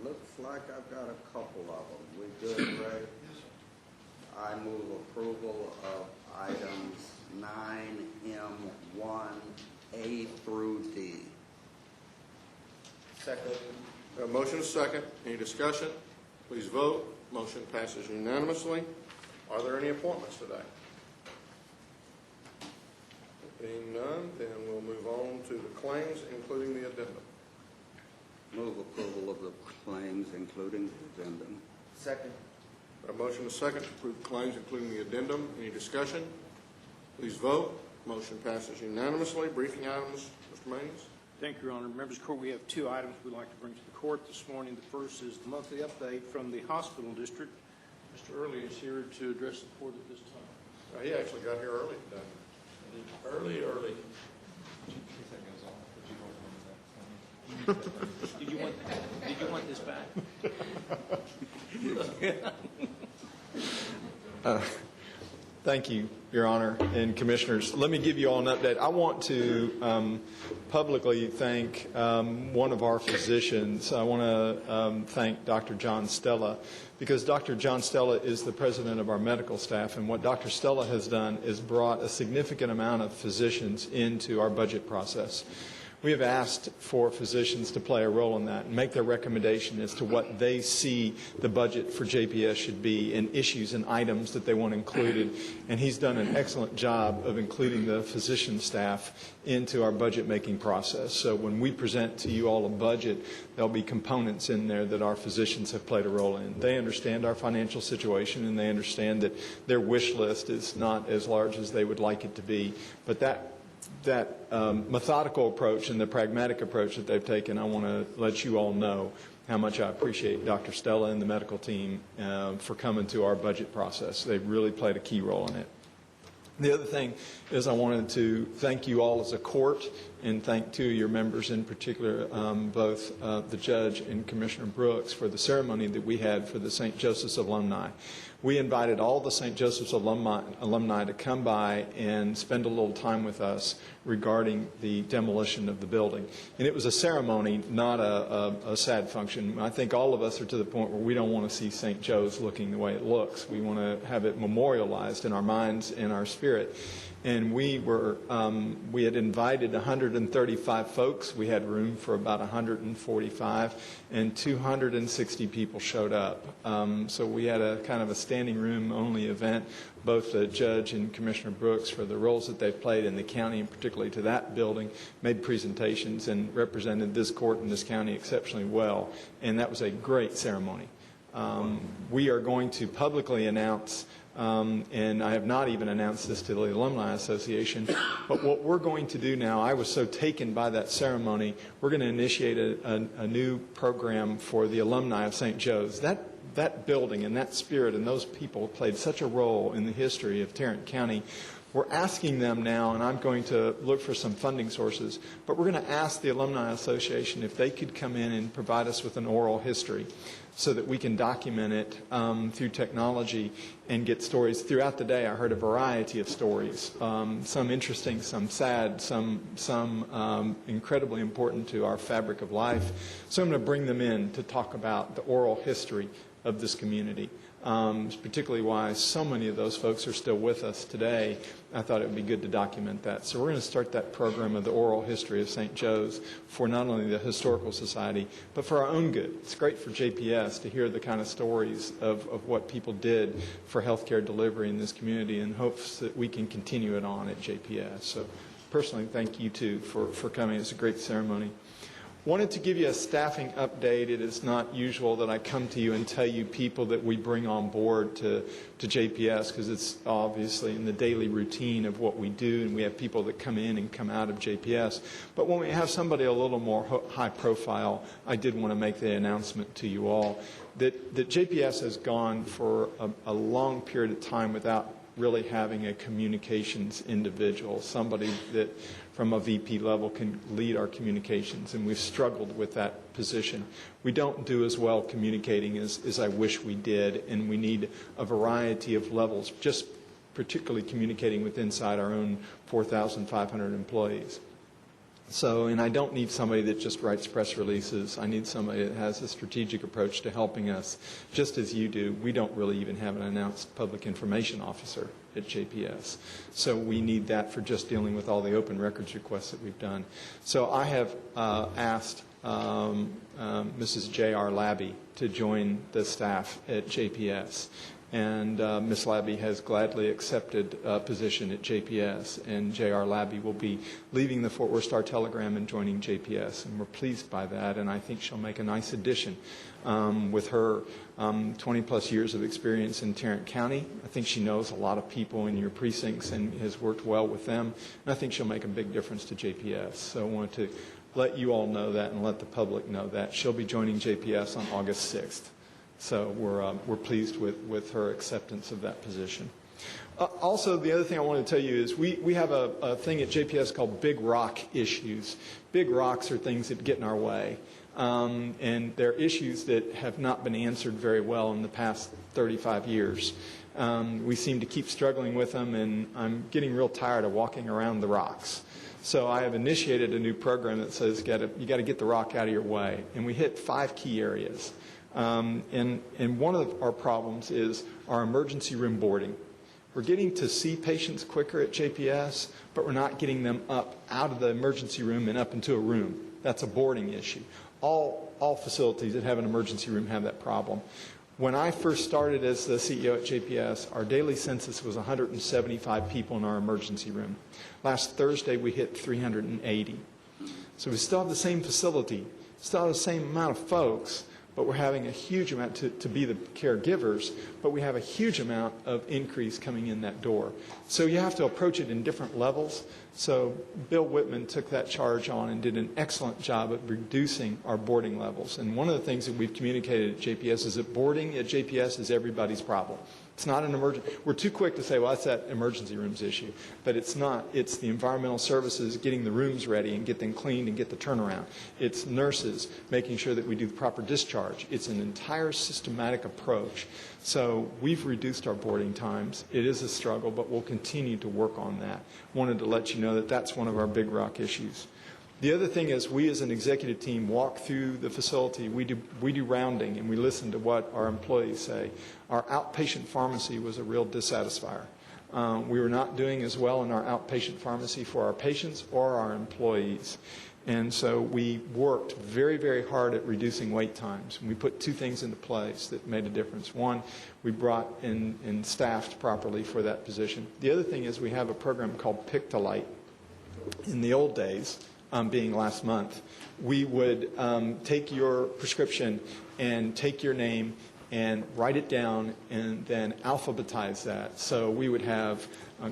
[SPEAKER 9] Looks like I've got a couple of them. We good, Ray? I move approval of items 9M1A through D.
[SPEAKER 6] Second.
[SPEAKER 1] We have a motion and a second. Any discussion? Please vote. Motion passes unanimously. Are there any appointments today? Being none, then we'll move on to the claims, including the addendum.
[SPEAKER 9] Move approval of the claims, including the addendum.
[SPEAKER 6] Second.
[SPEAKER 1] A motion and a second to approve claims, including the addendum. Any discussion? Please vote. Motion passes unanimously. Briefing items, Mr. Manius.
[SPEAKER 5] Thank you, Your Honor. Members of the court, we have two items we'd like to bring to the court this morning. The first is the monthly update from the hospital district. Mr. Early is here to address the court at this time.
[SPEAKER 1] He actually got here early today.
[SPEAKER 5] Early. Did you want this back?
[SPEAKER 17] Thank you, Your Honor and Commissioners. Let me give you all an update. I want to publicly thank one of our physicians. I want to thank Dr. John Stella, because Dr. John Stella is the president of our medical staff, and what Dr. Stella has done is brought a significant amount of physicians into our budget process. We have asked for physicians to play a role in that and make their recommendation as to what they see the budget for JPS should be and issues and items that they want included. And he's done an excellent job of including the physician staff into our budget making process. So when we present to you all a budget, there'll be components in there that our physicians have played a role in. They understand our financial situation, and they understand that their wish list is not as large as they would like it to be. But that methodical approach and the pragmatic approach that they've taken, I want to let you all know how much I appreciate Dr. Stella and the medical team for coming to our budget process. They've really played a key role in it. The other thing is I wanted to thank you all as a court and thank two of your members in particular, both the judge and Commissioner Brooks, for the ceremony that we had for the St. Joseph's alumni. We invited all the St. Joseph's alumni to come by and spend a little time with us regarding the demolition of the building. And it was a ceremony, not a sad function. I think all of us are to the point where we don't want to see St. Joe's looking the way it looks. We want to have it memorialized in our minds and our spirit. And we had invited 135 folks. We had room for about 145, and 260 people showed up. So we had a kind of a standing room only event. Both the judge and Commissioner Brooks, for the roles that they've played in the county, and particularly to that building, made presentations and represented this court and this county exceptionally well. And that was a great ceremony. We are going to publicly announce, and I have not even announced this to the Alumni Association, but what we're going to do now, I was so taken by that ceremony, we're going to initiate a new program for the alumni of St. Joe's. That building and that spirit and those people played such a role in the history of Tarrant County. We're asking them now, and I'm going to look for some funding sources, but we're going to ask the Alumni Association if they could come in and provide us with an oral history so that we can document it through technology and get stories. Throughout the day, I heard a variety of stories, some interesting, some sad, some incredibly important to our fabric of life. So I'm going to bring them in to talk about the oral history of this community, particularly why so many of those folks are still with us today. I thought it would be good to document that. So we're going to start that program of the oral history of St. Joe's for not only the Historical Society, but for our own good. It's great for JPS to hear the kind of stories of what people did for healthcare delivery in this community, in hopes that we can continue it on at JPS. So personally, thank you too for coming. It's a great ceremony. Wanted to give you a staffing update. It is not usual that I come to you and tell you people that we bring on board to JPS, because it's obviously in the daily routine of what we do, and we have people that come in and come out of JPS. But when we have somebody a little more high profile, I did want to make the announcement to you all that JPS has gone for a long period of time without really having a communications individual, somebody that from a VP level can lead our communications, and we've struggled with that position. We don't do as well communicating as I wish we did, and we need a variety of levels, just particularly communicating with inside our own 4,500 employees. So, and I don't need somebody that just writes press releases. I need somebody that has a strategic approach to helping us, just as you do. We don't really even have an announced public information officer at JPS. So we need that for just dealing with all the open records requests that we've done. So I have asked Mrs. J.R. Labby to join the staff at JPS. And Ms. Labby has gladly accepted a position at JPS, and J.R. Labby will be leaving the Fort Worth Star-Telegram and joining JPS, and we're pleased by that, and I think she'll make a nice addition with her 20-plus years of experience in Tarrant County. I think she knows a lot of people in your precincts and has worked well with them, and I think she'll make a big difference to JPS. So I wanted to let you all know that and let the public know that. She'll be joining JPS on August 6th. So we're pleased with her acceptance of that position. Also, the other thing I want to tell you is we have a thing at JPS called Big Rock issues. Big rocks are things that get in our way. And they're issues that have not been answered very well in the past 35 years. We seem to keep struggling with them, and I'm getting real tired of walking around the rocks. So I have initiated a new program that says you got to get the rock out of your way. And we hit 5 key areas. And one of our problems is our emergency room boarding. We're getting to see patients quicker at JPS, but we're not getting them up out of the emergency room and up into a room. That's a boarding issue. All facilities that have an emergency room have that problem. When I first started as the CEO at JPS, our daily census was 175 people in our emergency room. Last Thursday, we hit 380. So we still have the same facility, still have the same amount of folks, but we're having a huge amount to be the caregivers, but we have a huge amount of increase coming in that door. So you have to approach it in different levels. So Bill Whitman took that charge on and did an excellent job at reducing our boarding levels. And one of the things that we've communicated at JPS is that boarding at JPS is everybody's problem. It's not an emergency. We're too quick to say, well, that's that emergency rooms issue. But it's not. It's the environmental services, getting the rooms ready and get them cleaned and get the turnaround. It's nurses, making sure that we do the proper discharge. It's an entire systematic approach. So we've reduced our boarding times. It is a struggle, but we'll continue to work on that. Wanted to let you know that that's one of our big rock issues. The other thing is we as an executive team walk through the facility. We do rounding, and we listen to what our employees say. Our outpatient pharmacy was a real dissatisfier. We were not doing as well in our outpatient pharmacy for our patients or our employees. And so we worked very, very hard at reducing wait times. We put 2 things into place that made a difference. One, we brought in and staffed properly for that position. The other thing is we have a program called Pick to Light. In the old days, being last month, we would take your prescription and take your name and write it down and then alphabetize that. So we would have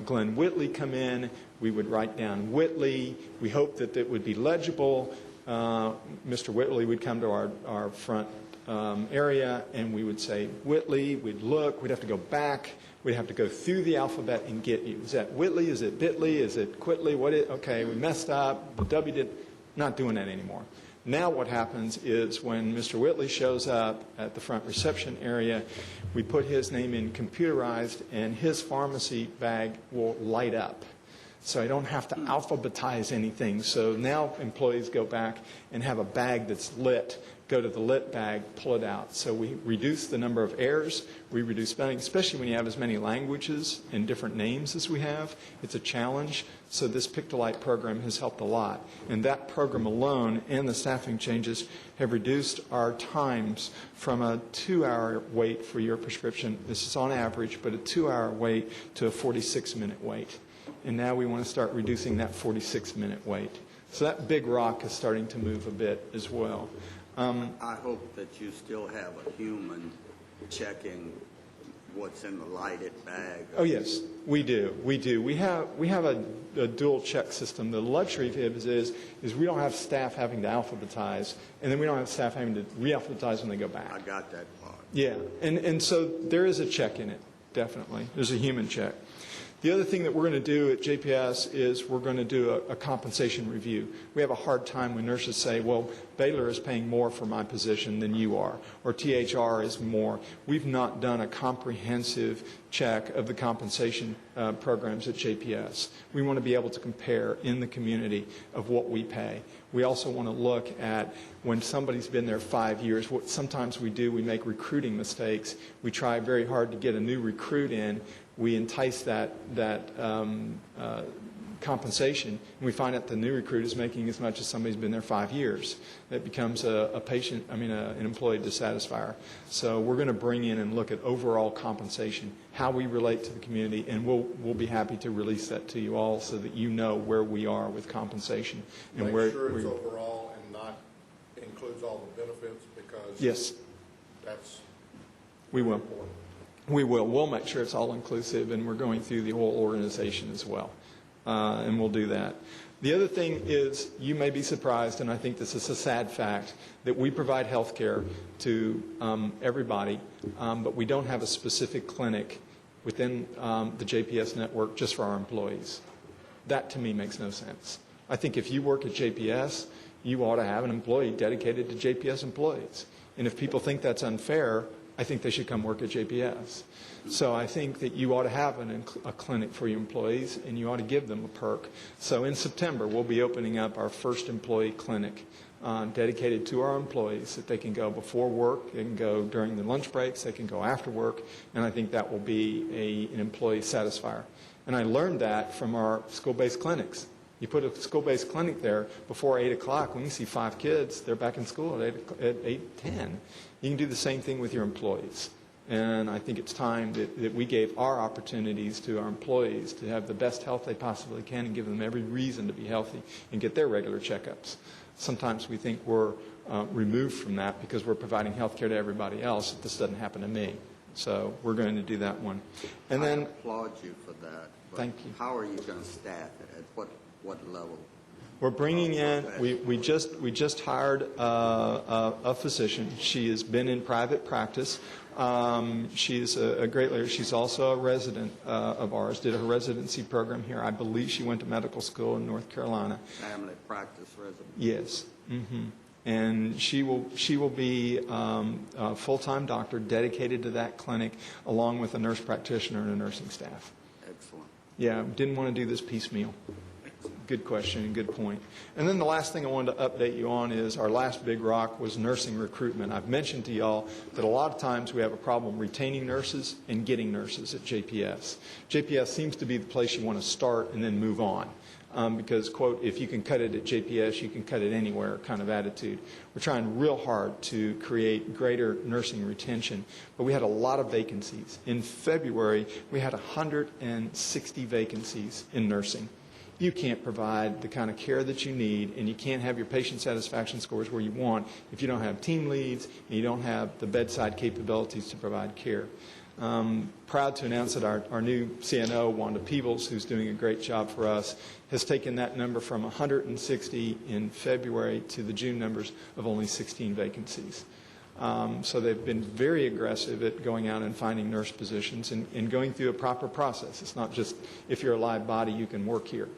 [SPEAKER 17] Glenn Whitley come in. We would write down Whitley. We hoped that it would be legible. Mr. Whitley would come to our front area, and we would say Whitley. We'd look. We'd have to go back. We'd have to go through the alphabet and get you. Is that Whitley? Is it Bitly? Is it Quitly? Okay, we messed up. The W did. Not doing that anymore. Now what happens is when Mr. Whitley shows up at the front reception area, we put his name in computerized, and his pharmacy bag will light up. So I don't have to alphabetize anything. So now employees go back and have a bag that's lit. Go to the lit bag, pull it out. So we reduce the number of errors. We reduce spelling, especially when you have as many languages and different names as we have. It's a challenge. So this Pick to Light program has helped a lot. And that program alone and the staffing changes have reduced our times from a 2-hour wait for your prescription. This is on average, but a 2-hour wait to a 46-minute wait. And now we want to start reducing that 46-minute wait. So that big rock is starting to move a bit as well.
[SPEAKER 9] I hope that you still have a human checking what's in the lighted bag.
[SPEAKER 17] Oh, yes, we do. We do. We have a dual check system. The luxury of it is we don't have staff having to alphabetize, and then we don't have staff having to re-alphabetize when they go back.
[SPEAKER 9] I got that part.
[SPEAKER 17] Yeah, and so there is a check in it, definitely. There's a human check. The other thing that we're going to do at JPS is we're going to do a compensation review. We have a hard time when nurses say, well, Baylor is paying more for my position than you are, or THR is more. We've not done a comprehensive check of the compensation programs at JPS. We want to be able to compare in the community of what we pay. We also want to look at when somebody's been there 5 years, what sometimes we do, we make recruiting mistakes. We try very hard to get a new recruit in. We entice that compensation, and we find out the new recruit is making as much as somebody's been there 5 years. That becomes an employee dissatisfier. So we're going to bring in and look at overall compensation, how we relate to the community, and we'll be happy to release that to you all so that you know where we are with compensation. And
[SPEAKER 1] Make
[SPEAKER 17] where
[SPEAKER 1] sure it's overall and not includes all the benefits, because
[SPEAKER 17] yes,
[SPEAKER 1] that's
[SPEAKER 17] we will.
[SPEAKER 1] important.
[SPEAKER 17] We will. We'll make sure it's all inclusive, and we're going through the whole organization as well. And we'll do that. The other thing is, you may be surprised, and I think this is a sad fact, that we provide health care to everybody, but we don't have a specific clinic within the JPS network just for our employees. That, to me, makes no sense. I think if you work at JPS, you ought to have an employee dedicated to JPS employees. And if people think that's unfair, I think they should come work at JPS. So I think that you ought to have a clinic for your employees, and you ought to give them a perk. So in September, we'll be opening up our first employee clinic dedicated to our employees, that they can go before work, they can go during the lunch breaks, they can go after work, and I think that will be an employee satisfier. And I learned that from our school-based clinics. You put a school-based clinic there before 8 o'clock, when you see 5 kids, they're back in school at 8:10. You can do the same thing with your employees. And I think it's time that we gave our opportunities to our employees to have the best health they possibly can and give them every reason to be healthy and get their regular checkups. Sometimes we think we're removed from that because we're providing health care to everybody else. This doesn't happen to me. So we're going to do that one. And then
[SPEAKER 9] I applaud you for that. But
[SPEAKER 17] thank you.
[SPEAKER 9] How are you going to staff it? At what level?
[SPEAKER 17] We're bringing in, we just hired a physician. She has been in private practice. She is a great lady. She's also a resident of ours, did her residency program here. I believe she went to medical school in North Carolina.
[SPEAKER 9] Family practice resident?
[SPEAKER 17] Yes. Mm-hmm. And she will be a full-time doctor dedicated to that clinic, along with a nurse practitioner and a nursing staff.
[SPEAKER 9] Excellent.
[SPEAKER 17] Yeah, didn't want to do this piecemeal. Good question and good point. And then the last thing I wanted to update you on is our last big rock was nursing recruitment. I've mentioned to y'all that a lot of times we have a problem retaining nurses and getting nurses at JPS. JPS seems to be the place you want to start and then move on. Because, quote, if you can cut it at JPS, you can cut it anywhere kind of attitude. We're trying real hard to create greater nursing retention, but we had a lot of vacancies. In February, we had 160 vacancies in nursing. You can't provide the kind of care that you need, and you can't have your patient satisfaction scores where you want if you don't have team leads and you don't have the bedside capabilities to provide care. Proud to announce that our new CNO, Wanda Peebles, who's doing a great job for us, has taken that number from 160 in February to the June numbers of only 16 vacancies. So they've been very aggressive at going out and finding nurse positions and going through a proper process. It's not just if you're a live body, you can work here.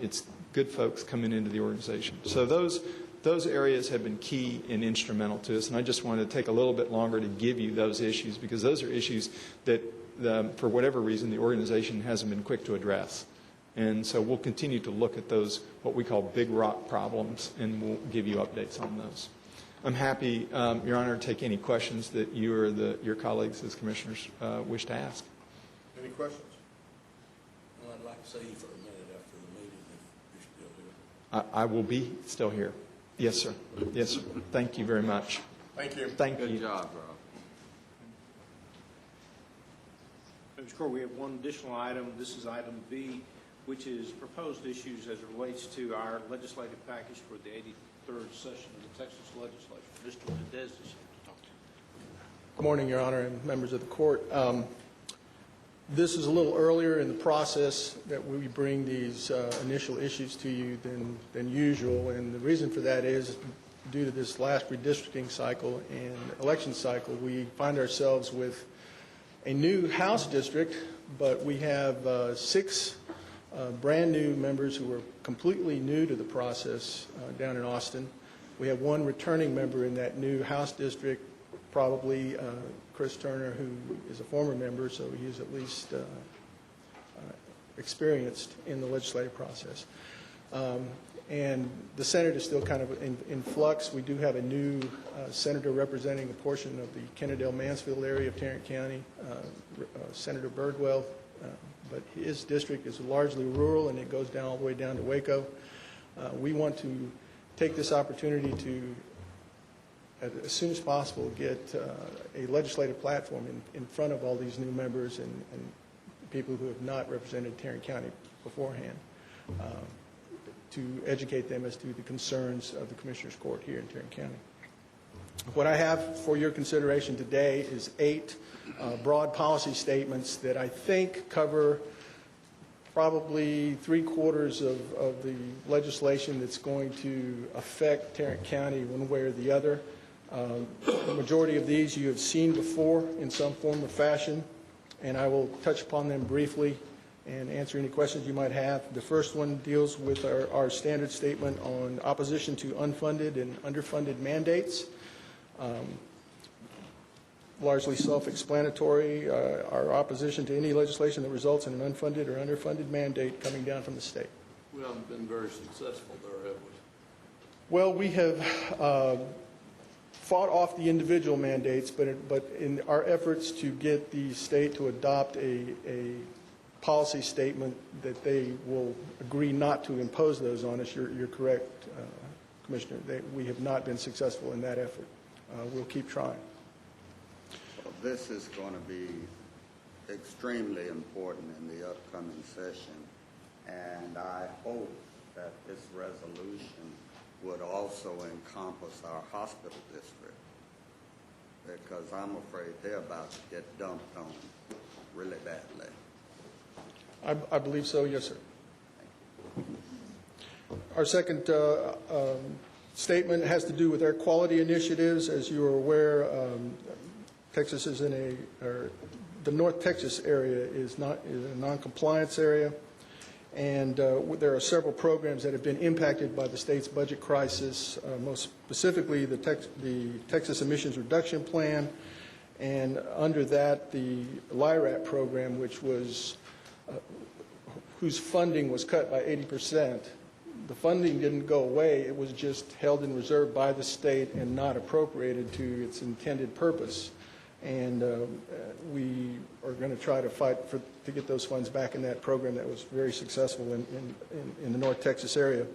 [SPEAKER 17] It's good folks coming into the organization. So those areas have been key and instrumental to us, and I just wanted to take a little bit longer to give you those issues, because those are issues that, for whatever reason, the organization hasn't been quick to address. And so we'll continue to look at those, what we call big rock problems, and we'll give you updates on those. I'm happy, Your Honor, to take any questions that you or your colleagues as commissioners wish to ask.
[SPEAKER 1] Any questions?
[SPEAKER 3] Well, I'd like to see you for a minute after the meeting if you're still here.
[SPEAKER 17] I will be still here. Yes, sir. Yes, sir. Thank you very much.
[SPEAKER 1] Thank you.
[SPEAKER 17] Thank you.
[SPEAKER 9] Good job, Rob.
[SPEAKER 5] Mr. Court, we have one additional item. This is item B, which is proposed issues as it relates to our legislative package for the 83rd session of the Texas Legislature. Mr. Mendez is here to talk to you.
[SPEAKER 12] Good morning, Your Honor, and members of the court. This is a little earlier in the process that we bring these initial issues to you than usual, and the reason for that is due to this last redistricting cycle and election cycle, we find ourselves with a new House district, but we have 6 brand new members who are completely new to the process down in Austin. We have 1 returning member in that new House district, probably Chris Turner, who is a former member, so he's at least experienced in the legislative process. And the Senate is still kind of in flux. We do have a new senator representing a portion of the Kennedale-Mansfield area of Tarrant County, Senator Birdwell, but his district is largely rural, and it goes down all the way down to Waco. We want to take this opportunity to, as soon as possible, get a legislative platform in front of all these new members and people who have not represented Tarrant County beforehand, to educate them as to the concerns of the Commissioners Court here in Tarrant County. What I have for your consideration today is 8 broad policy statements that I think cover probably 3/4 of the legislation that's going to affect Tarrant County one way or the other. The majority of these you have seen before in some form or fashion, and I will touch upon them briefly and answer any questions you might have. The first one deals with our standard statement on opposition to unfunded and underfunded mandates. Largely self-explanatory, our opposition to any legislation that results in an unfunded or underfunded mandate coming down from the state.
[SPEAKER 3] We haven't been very successful there, have we?
[SPEAKER 12] Well, we have fought off the individual mandates, but in our efforts to get the state to adopt a policy statement that they will agree not to impose those on us, you're correct, Commissioner. We have not been successful in that effort. We'll keep trying.
[SPEAKER 9] Well, this is going to be extremely important in the upcoming session, and I hope that this resolution would also encompass our hospital district, because I'm afraid they're about to get dumped on really badly.
[SPEAKER 12] I believe so, yes, sir. Our second statement has to do with air quality initiatives. As you are aware, Texas is the North Texas area is a non-compliance area, and there are several programs that have been impacted by the state's budget crisis, most specifically the Texas Emissions Reduction Plan, and under that the LIRAP program, whose funding was cut by 80%. The funding didn't go away, it was just held in reserve by the state and not appropriated to its intended purpose. And we are going to try to fight to get those funds back in that program that was very successful in the North Texas area.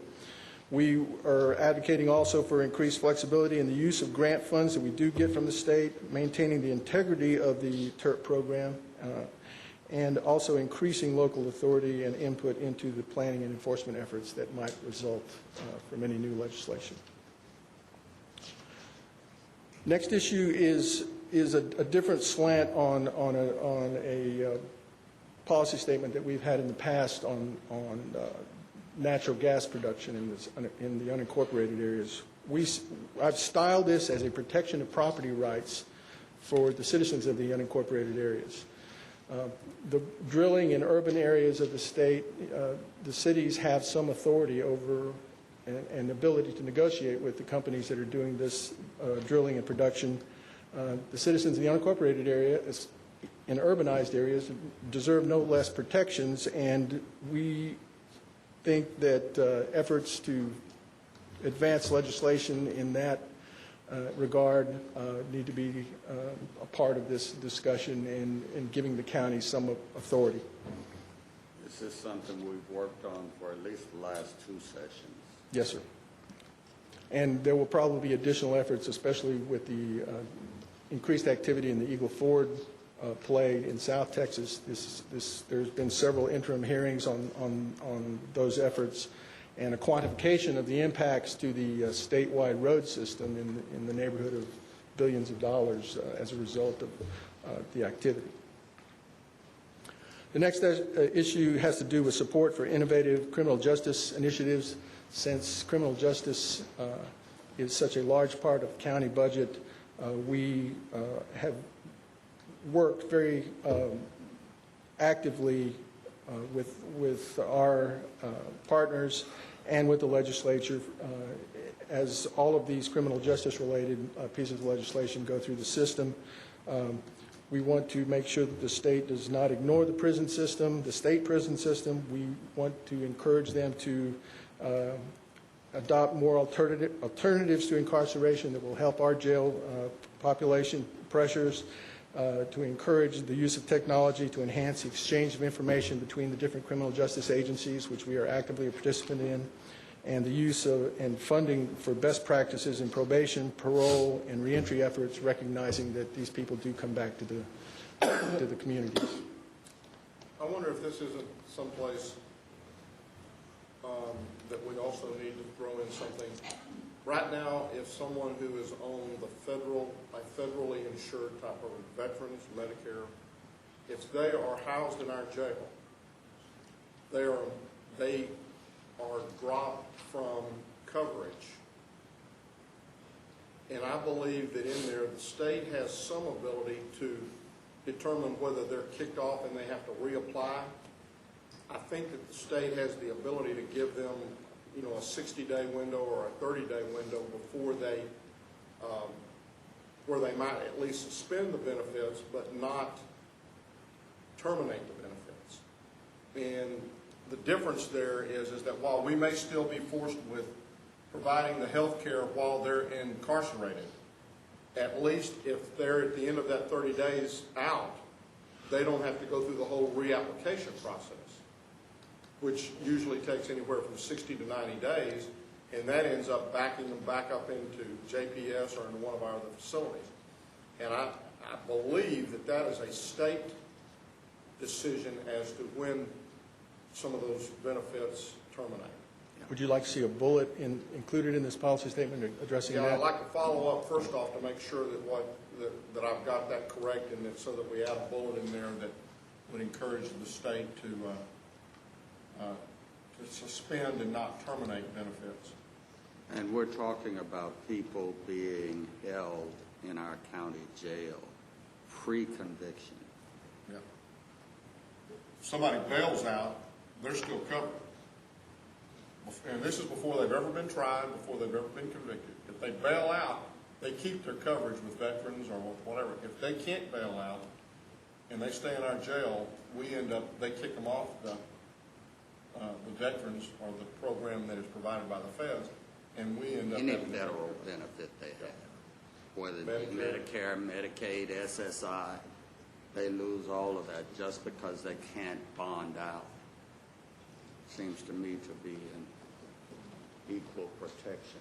[SPEAKER 12] We are advocating also for increased flexibility in the use of grant funds that we do get from the state, maintaining the integrity of the TERP program, and also increasing local authority and input into the planning and enforcement efforts that might result from any new legislation. Next issue is a different slant on a policy statement that we've had in the past on natural gas production in the unincorporated areas. I've styled this as a protection of property rights for the citizens of the unincorporated areas. The drilling in urban areas of the state, the cities have some authority over and ability to negotiate with the companies that are doing this drilling and production. The citizens in the unincorporated area, in urbanized areas, deserve no less protections, and we think that efforts to advance legislation in that regard need to be a part of this discussion and giving the county some authority.
[SPEAKER 9] This is something we've worked on for at least the last 2 sessions.
[SPEAKER 12] Yes, sir. And there will probably be additional efforts, especially with the increased activity in the Eagle Ford play in South Texas. There's been several interim hearings on those efforts, and a quantification of the impacts to the statewide road system in the neighborhood of billions of dollars as a result of the activity. The next issue has to do with support for innovative criminal justice initiatives. Since criminal justice is such a large part of county budget, we have worked very actively with our partners and with the legislature as all of these criminal justice related pieces of legislation go through the system. We want to make sure that the state does not ignore the prison system, the state prison system. We want to encourage them to adopt more alternatives to incarceration that will help our jail population pressures. to encourage the use of technology to enhance the exchange of information between the different criminal justice agencies, which we are actively a participant in, and the use of and funding for best practices in probation, parole, and reentry efforts, recognizing that these people do come back to the communities.
[SPEAKER 1] I wonder if this isn't someplace that we also need to throw in something. Right now, if someone who is on the federally insured type of veterans, Medicare, if they are housed in our jail, they are dropped from coverage. And I believe that in there, the state has some ability to determine whether they're kicked off and they have to reapply. I think that the state has the ability to give them, a 60-day window or a 30-day window before they, where they might at least suspend the benefits, but not terminate the benefits. And the difference there is that while we may still be forced with providing the health care while they're incarcerated, at least if they're at the end of that 30 days out, they don't have to go through the whole reapplication process, which usually takes anywhere from 60 to 90 days, and that ends up backing them back up into JPS or into one of our other facilities. And I believe that that is a state decision as to when some of those benefits terminate.
[SPEAKER 12] Would you like to see a bullet included in this policy statement addressing that?
[SPEAKER 1] Yeah, I'd like to follow up first off to make sure that I've got that correct, and that so that we add a bullet in there that would encourage the state to suspend and not terminate benefits.
[SPEAKER 9] And we're talking about people being held in our county jail, pre-conviction.
[SPEAKER 1] Yeah. If somebody bails out, they're still covered. And this is before they've ever been tried, before they've ever been convicted. If they bail out, they keep their coverage with veterans or whatever. If they can't bail out and they stay in our jail, they kick them off the veterans or the program that is provided by the feds, and we end up
[SPEAKER 9] any
[SPEAKER 1] having
[SPEAKER 9] federal benefit they have, whether it be Medicare, Medicaid, SSI, they lose all of that just because they can't bond out. Seems to me to be an equal protection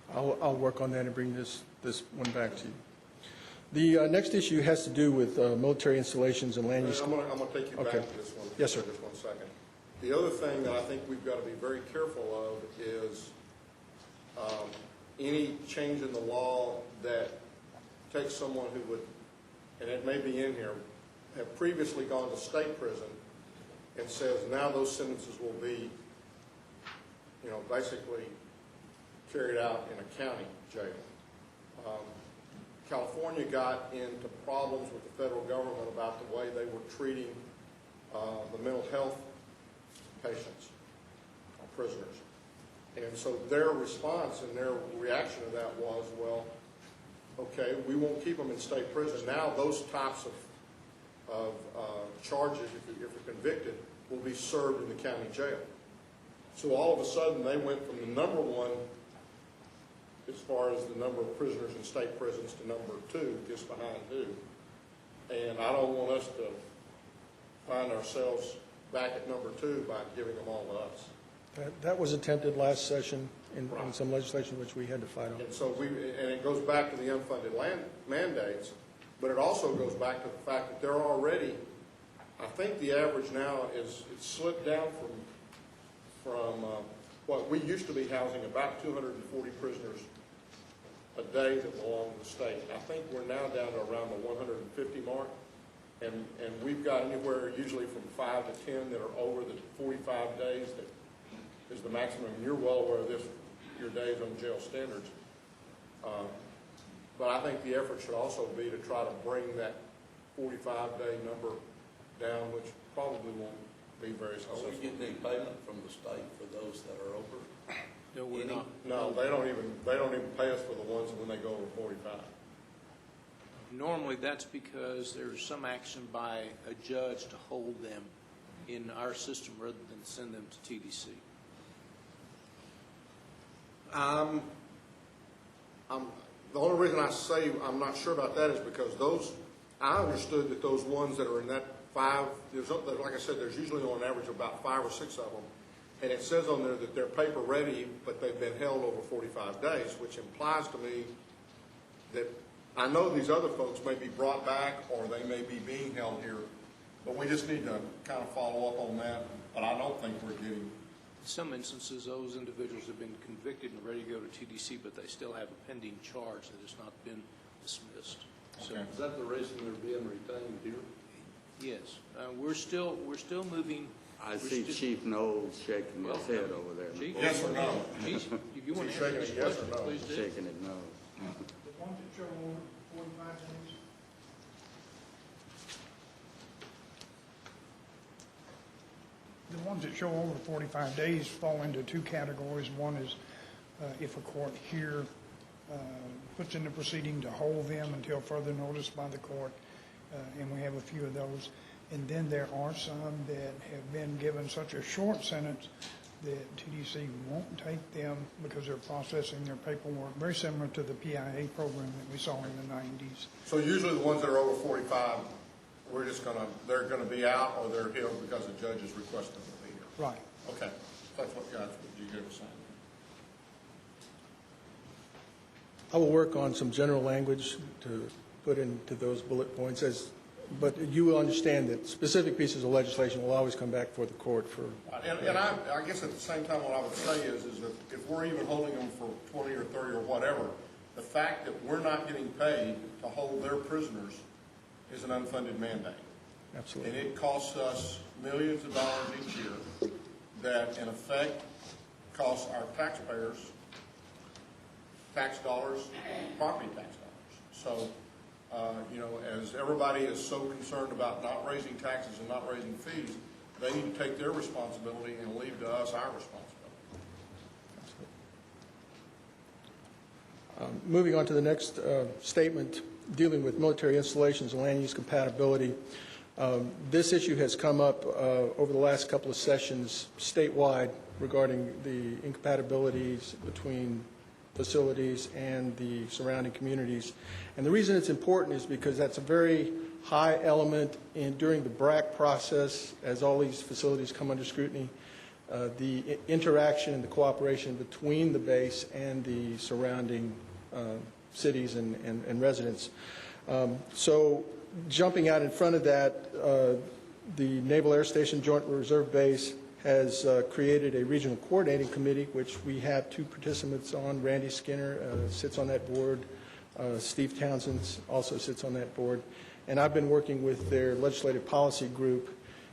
[SPEAKER 9] problem.
[SPEAKER 12] I'll work on that and bring this one back to you. The next issue has to do with military installations and land use.
[SPEAKER 1] I'm going to take you back to this one.
[SPEAKER 12] Yes, sir.
[SPEAKER 1] For just 1 second. The other thing that I think we've got to be very careful of is any change in the law that takes someone who would, and it may be in here, have previously gone to state prison and says now those sentences will be, basically carried out in a county jail. California got into problems with the federal government about the way they were treating the mental health patients, prisoners. And so their response and their reaction to that was, well, okay, we won't keep them in state prison. Now those types of charges, if you're convicted, will be served in the county jail. So all of a sudden they went from the number one as far as the number of prisoners in state prisons to number two, just behind who. And I don't want us to find ourselves back at number two by giving them all to us.
[SPEAKER 12] That was attempted last session in some legislation which we had to fight on.
[SPEAKER 1] And so and it goes back to the unfunded mandates, but it also goes back to the fact that they're already, I think the average now is, it's slipped down from what we used to be housing about 240 prisoners a day that belong to the state. I think we're now down to around the 150 mark, and we've got anywhere usually from 5 to 10 that are over the 45 days that is the maximum. You're well aware of this, your days on jail standards. But I think the effort should also be to try to bring that 45-day number down, which probably won't be very successful.
[SPEAKER 3] Are we getting any payment from the state for those that are over?
[SPEAKER 4] No, we're not.
[SPEAKER 1] No, they don't even pay us for the ones when they go over 45.
[SPEAKER 4] Normally, that's because there's some action by a judge to hold them in our system rather than send them to TDC.
[SPEAKER 1] The only reason I say I'm not sure about that is because I understood that those ones that are in that 5, like I said, there's usually on average about 5 or 6 of them. And it says on there that they're paper ready, but they've been held over 45 days, which implies to me that I know these other folks may be brought back or they may be being held here, but we just need to kind of follow up on that. But I don't think we're getting.
[SPEAKER 5] In some instances, those individuals have been convicted and ready to go to TDC, but they still have a pending charge that has not been dismissed. So,
[SPEAKER 3] Is that the reason they're being retained here?
[SPEAKER 5] yes, we're still moving.
[SPEAKER 9] I see Chief Knowles shaking his head over there.
[SPEAKER 5] Chief?
[SPEAKER 1] Yes or no?
[SPEAKER 5] Chief, if you want to
[SPEAKER 1] Chief
[SPEAKER 5] answer this
[SPEAKER 1] shaking it yes or
[SPEAKER 5] question,
[SPEAKER 1] no?
[SPEAKER 5] please do.
[SPEAKER 9] Shaking it no.
[SPEAKER 18] The ones that show over 45 days? The ones that show over 45 days fall into 2 categories. One is if a court here puts in the proceeding to hold them until further notice by the court, and we have a few of those. And then there are some that have been given such a short sentence that TDC won't take them because they're processing their paperwork, very similar to the PIA program that we saw in the 90s.
[SPEAKER 1] So usually the ones that are over 45, they're gonna be out or they're held because the judge is requesting them to be here.
[SPEAKER 18] Right.
[SPEAKER 1] Okay, that's what you were saying.
[SPEAKER 12] I will work on some general language to put into those bullet points, but you will understand that specific pieces of legislation will always come back before the court for.
[SPEAKER 1] And I guess at the same time, what I would say is that if we're even holding them for 20 or 30 or whatever, the fact that we're not getting paid to hold their prisoners is an unfunded mandate.
[SPEAKER 12] Absolutely.
[SPEAKER 1] And it costs us millions of dollars each year that in effect costs our taxpayers tax dollars, property tax dollars. So, as everybody is so concerned about not raising taxes and not raising fees, they need to take their responsibility and leave to us our responsibility.
[SPEAKER 12] Moving on to the next statement, dealing with military installations and land use compatibility. This issue has come up over the last couple of sessions statewide regarding the incompatibilities between facilities and the surrounding communities. And the reason it's important is because that's a very high element during the BRAC process as all these facilities come under scrutiny. The interaction and the cooperation between the base and the surrounding cities and residents. So jumping out in front of that, the Naval Air Station Joint Reserve Base has created a regional coordinating committee, which we have 2 participants on. Randy Skinner sits on that board. Steve Townsend also sits on that board. And I've been working with their legislative policy group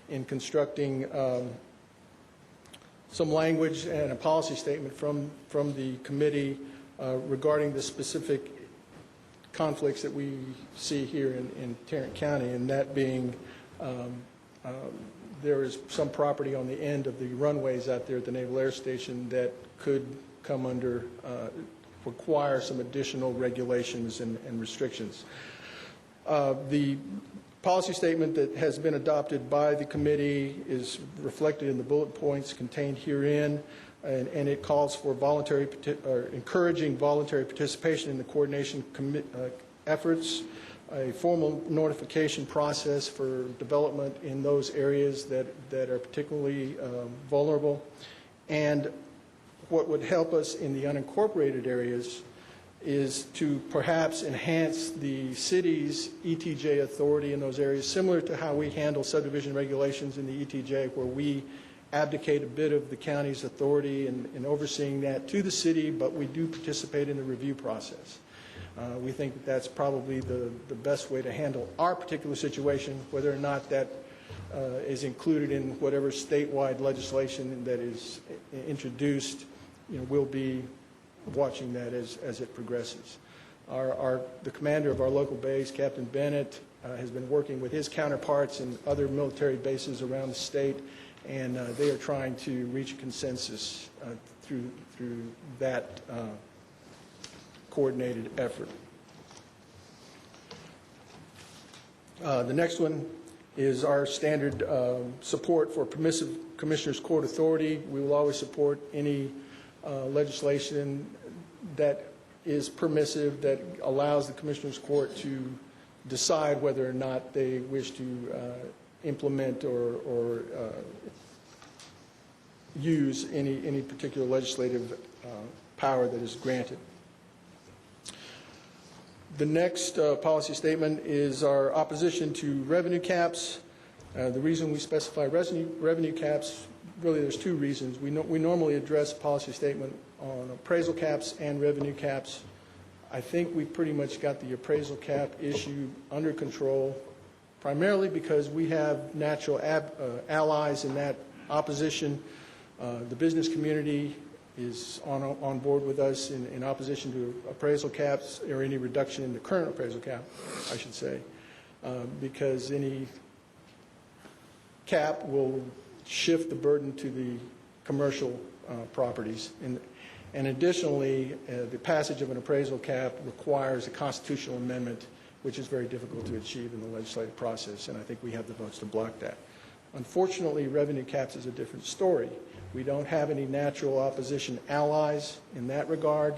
[SPEAKER 12] in constructing some language and a policy statement from the committee regarding the specific conflicts that we see here in Tarrant County, and that being there is some property on the end of the runways out there at the Naval Air Station that could come under, require some additional regulations and restrictions. The policy statement that has been adopted by the committee is reflected in the bullet points contained herein, and it calls for encouraging voluntary participation in the coordination efforts, a formal notification process for development in those areas that are particularly vulnerable. And what would help us in the unincorporated areas is to perhaps enhance the city's ETJ authority in those areas, similar to how we handle subdivision regulations in the ETJ, where we abdicate a bit of the county's authority in overseeing that to the city, but we do participate in the review process. We think that that's probably the best way to handle our particular situation. Whether or not that is included in whatever statewide legislation that is introduced, we'll be watching that as it progresses. The commander of our local base, Captain Bennett, has been working with his counterparts in other military bases around the state, and they are trying to reach a consensus through that coordinated effort. The next one is our standard support for permissive commissioners' court authority. We will always support any legislation that is permissive, that allows the Commissioners Court to decide whether or not they wish to implement or use any particular legislative power that is granted. The next policy statement is our opposition to revenue caps. The reason we specify revenue caps, really there's two reasons. We normally address policy statement on appraisal caps and revenue caps. I think we pretty much got the appraisal cap issue under control, primarily because we have natural allies in that opposition. The business community is on board with us in opposition to appraisal caps or any reduction in the current appraisal cap, I should say, because any cap will shift the burden to the commercial properties. And additionally, the passage of an appraisal cap requires a constitutional amendment, which is very difficult to achieve in the legislative process, and I think we have the votes to block that. Unfortunately, revenue caps is a different story. We don't have any natural opposition allies in that regard,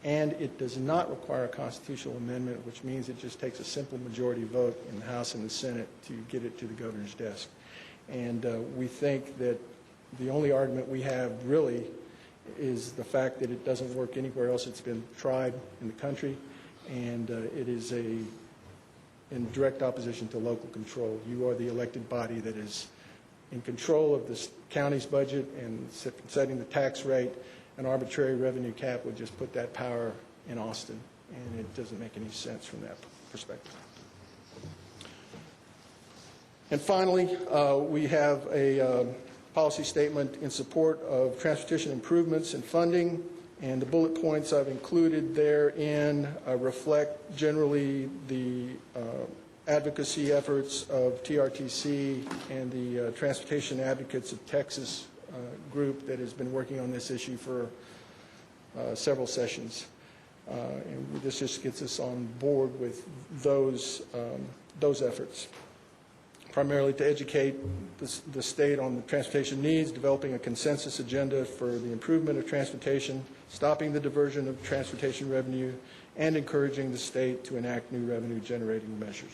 [SPEAKER 12] and it does not require a constitutional amendment, which means it just takes a simple majority vote in the House and the Senate to get it to the governor's desk. And we think that the only argument we have really is the fact that it doesn't work anywhere else it's been tried in the country, and it is in direct opposition to local control. You are the elected body that is in control of the county's budget and setting the tax rate. An arbitrary revenue cap would just put that power in Austin, and it doesn't make any sense from that perspective. And finally, we have a policy statement in support of transportation improvements and funding, and the bullet points I've included therein reflect generally the advocacy efforts of TRTC and the Transportation Advocates of Texas group that has been working on this issue for several sessions. And this just gets us on board with those efforts, primarily to educate the state on the transportation needs, developing a consensus agenda for the improvement of transportation, stopping the diversion of transportation revenue, and encouraging the state to enact new revenue-generating measures.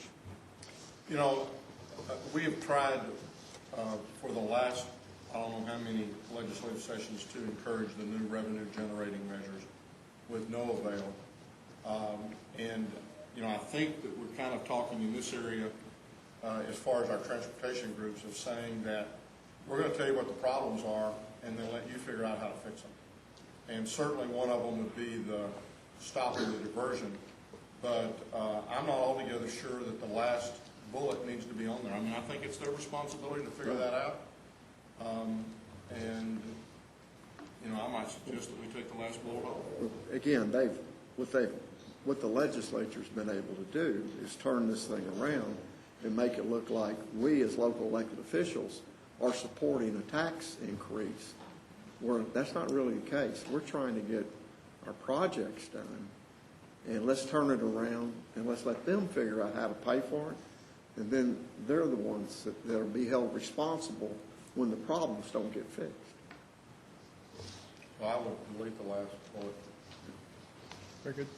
[SPEAKER 1] You know, we have tried for the last, I don't know how many legislative sessions to encourage the new revenue-generating measures with no avail. And, you know, I think that we're kind of talking in this area as far as our transportation groups of saying that we're going to tell you what the problems are and then let you figure out how to fix them. And certainly one of them would be the stopping the diversion. But I'm not altogether sure that the last bullet needs to be on there. I mean, I think it's their responsibility to figure that out. And, you know, I might suggest that we take the last bullet off.
[SPEAKER 19] Again, what the legislature's been able to do is turn this thing around and make it look like we as local elected officials are supporting a tax increase, where that's not really the case. We're trying to get our projects done, and let's turn it around and let's let them figure out how to pay for it, and then they're the ones that'll be held responsible when the problems don't get fixed.
[SPEAKER 1] So I would delete the last bullet.
[SPEAKER 12] Very good.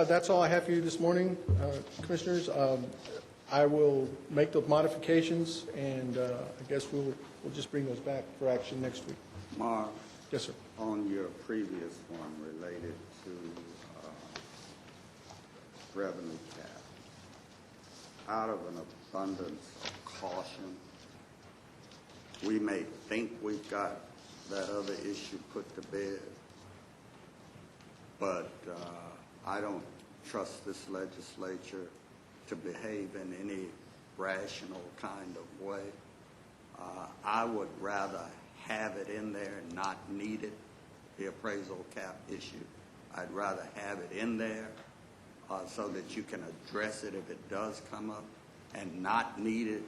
[SPEAKER 12] That's all I have for you this morning, Commissioners. I will make those modifications, and I guess we'll just bring those back for action next week.
[SPEAKER 9] Mark?
[SPEAKER 12] Yes, sir.
[SPEAKER 9] On your previous one related to revenue cap, out of an abundance of caution, we may think we've got that other issue put to bed, but I don't trust this legislature to behave in any rational kind of way. I would rather have it in there and not need it, the appraisal cap issue. I'd rather have it in there so that you can address it if it does come up, and not need it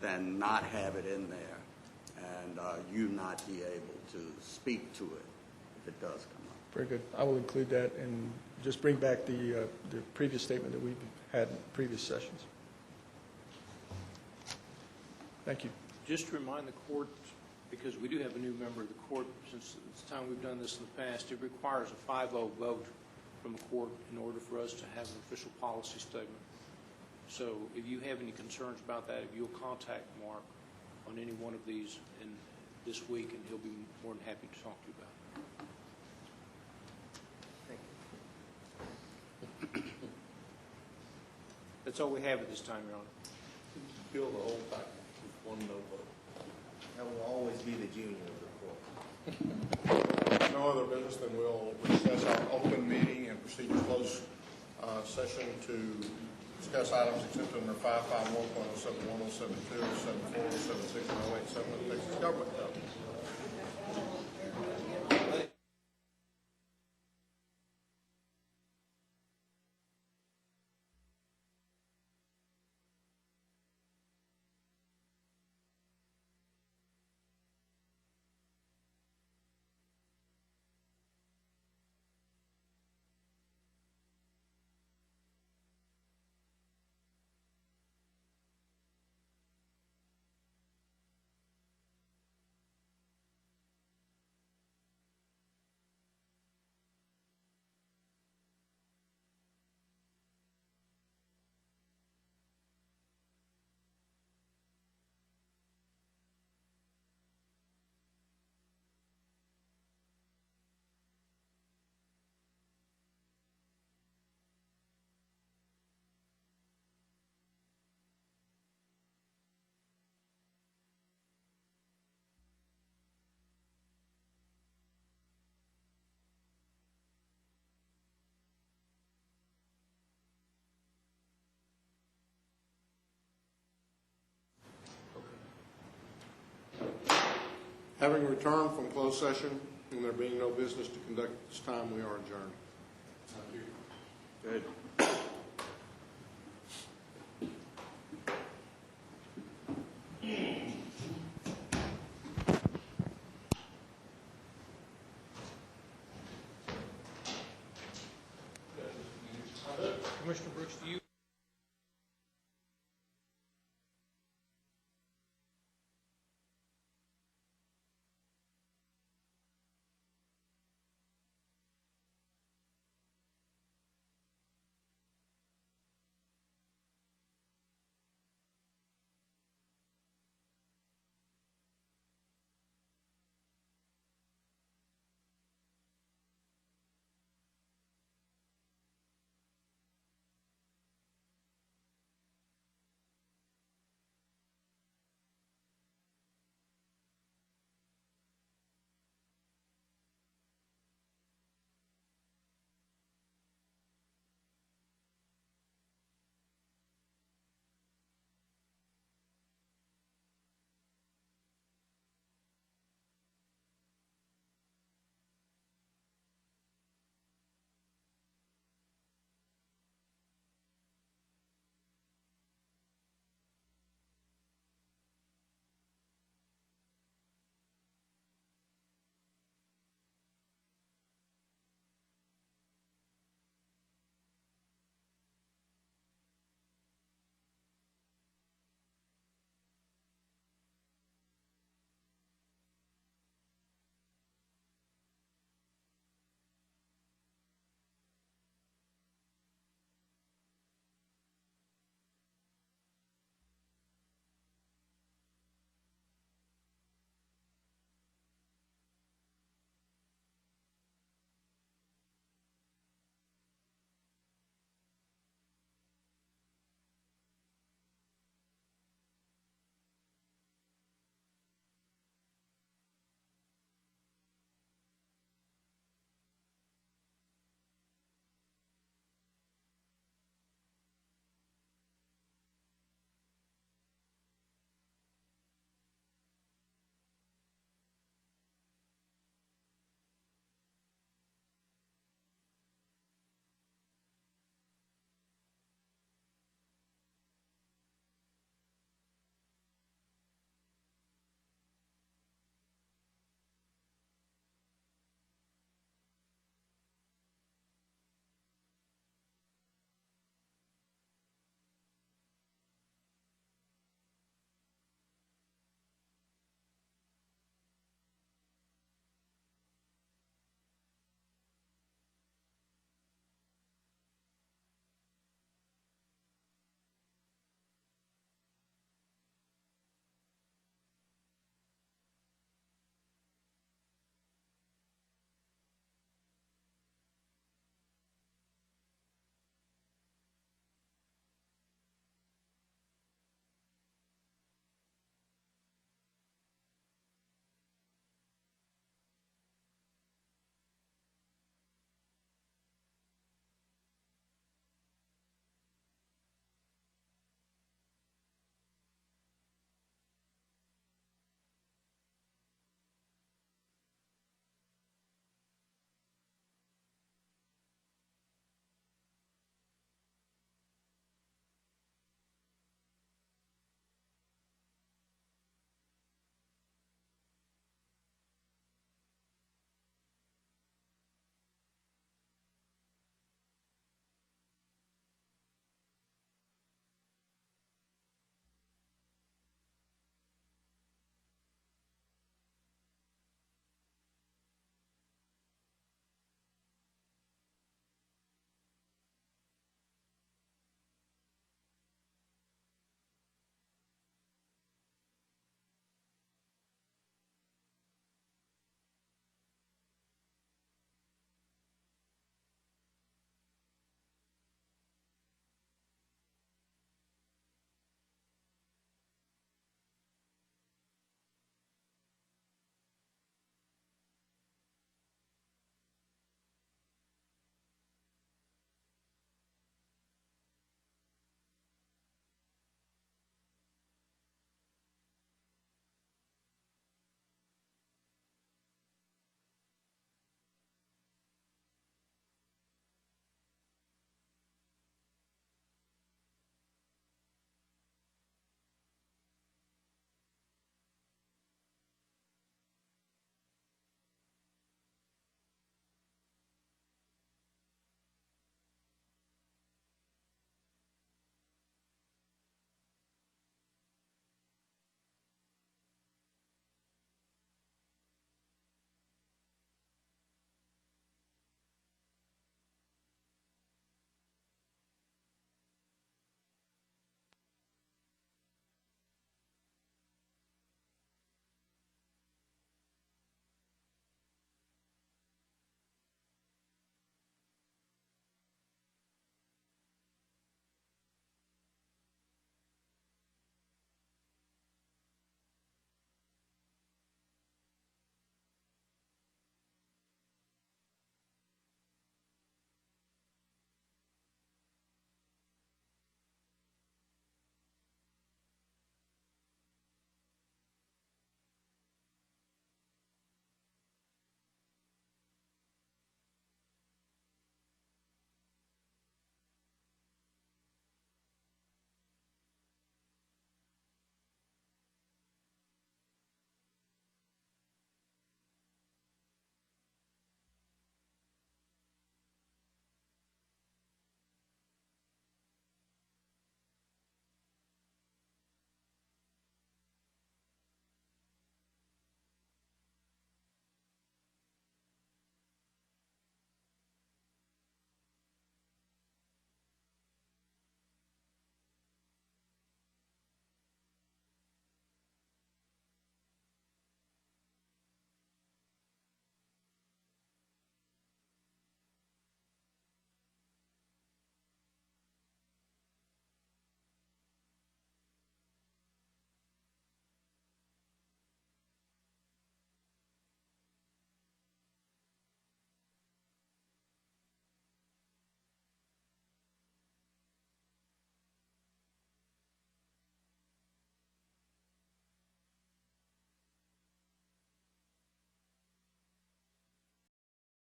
[SPEAKER 9] than not have it in there and you not be able to speak to it if it does come up.
[SPEAKER 12] Very good. I will include that and just bring back the previous statement that we've had in previous sessions. Thank you.
[SPEAKER 5] Just to remind the court, because we do have a new member of the court. Since the time we've done this in the past, it requires a 5-0 vote from the court in order for us to have an official policy statement. So if you have any concerns about that, if you'll contact Mark on any one of these this week, and he'll be more than happy to talk to you about it. That's all we have at this time, Your Honor.
[SPEAKER 1] Bill, the whole package with one no vote.
[SPEAKER 6] That will always be the junior of the court.
[SPEAKER 1] No other business, then we'll recess our open meeting and proceed to close session to discuss items accepted under 551.071, 072, 074, 076, and 087 of the Texas Government Code. Having returned from closed session and there being no business to conduct at this time, we are adjourned. Thank you. Good.
[SPEAKER 5] Commissioner Brooks, do you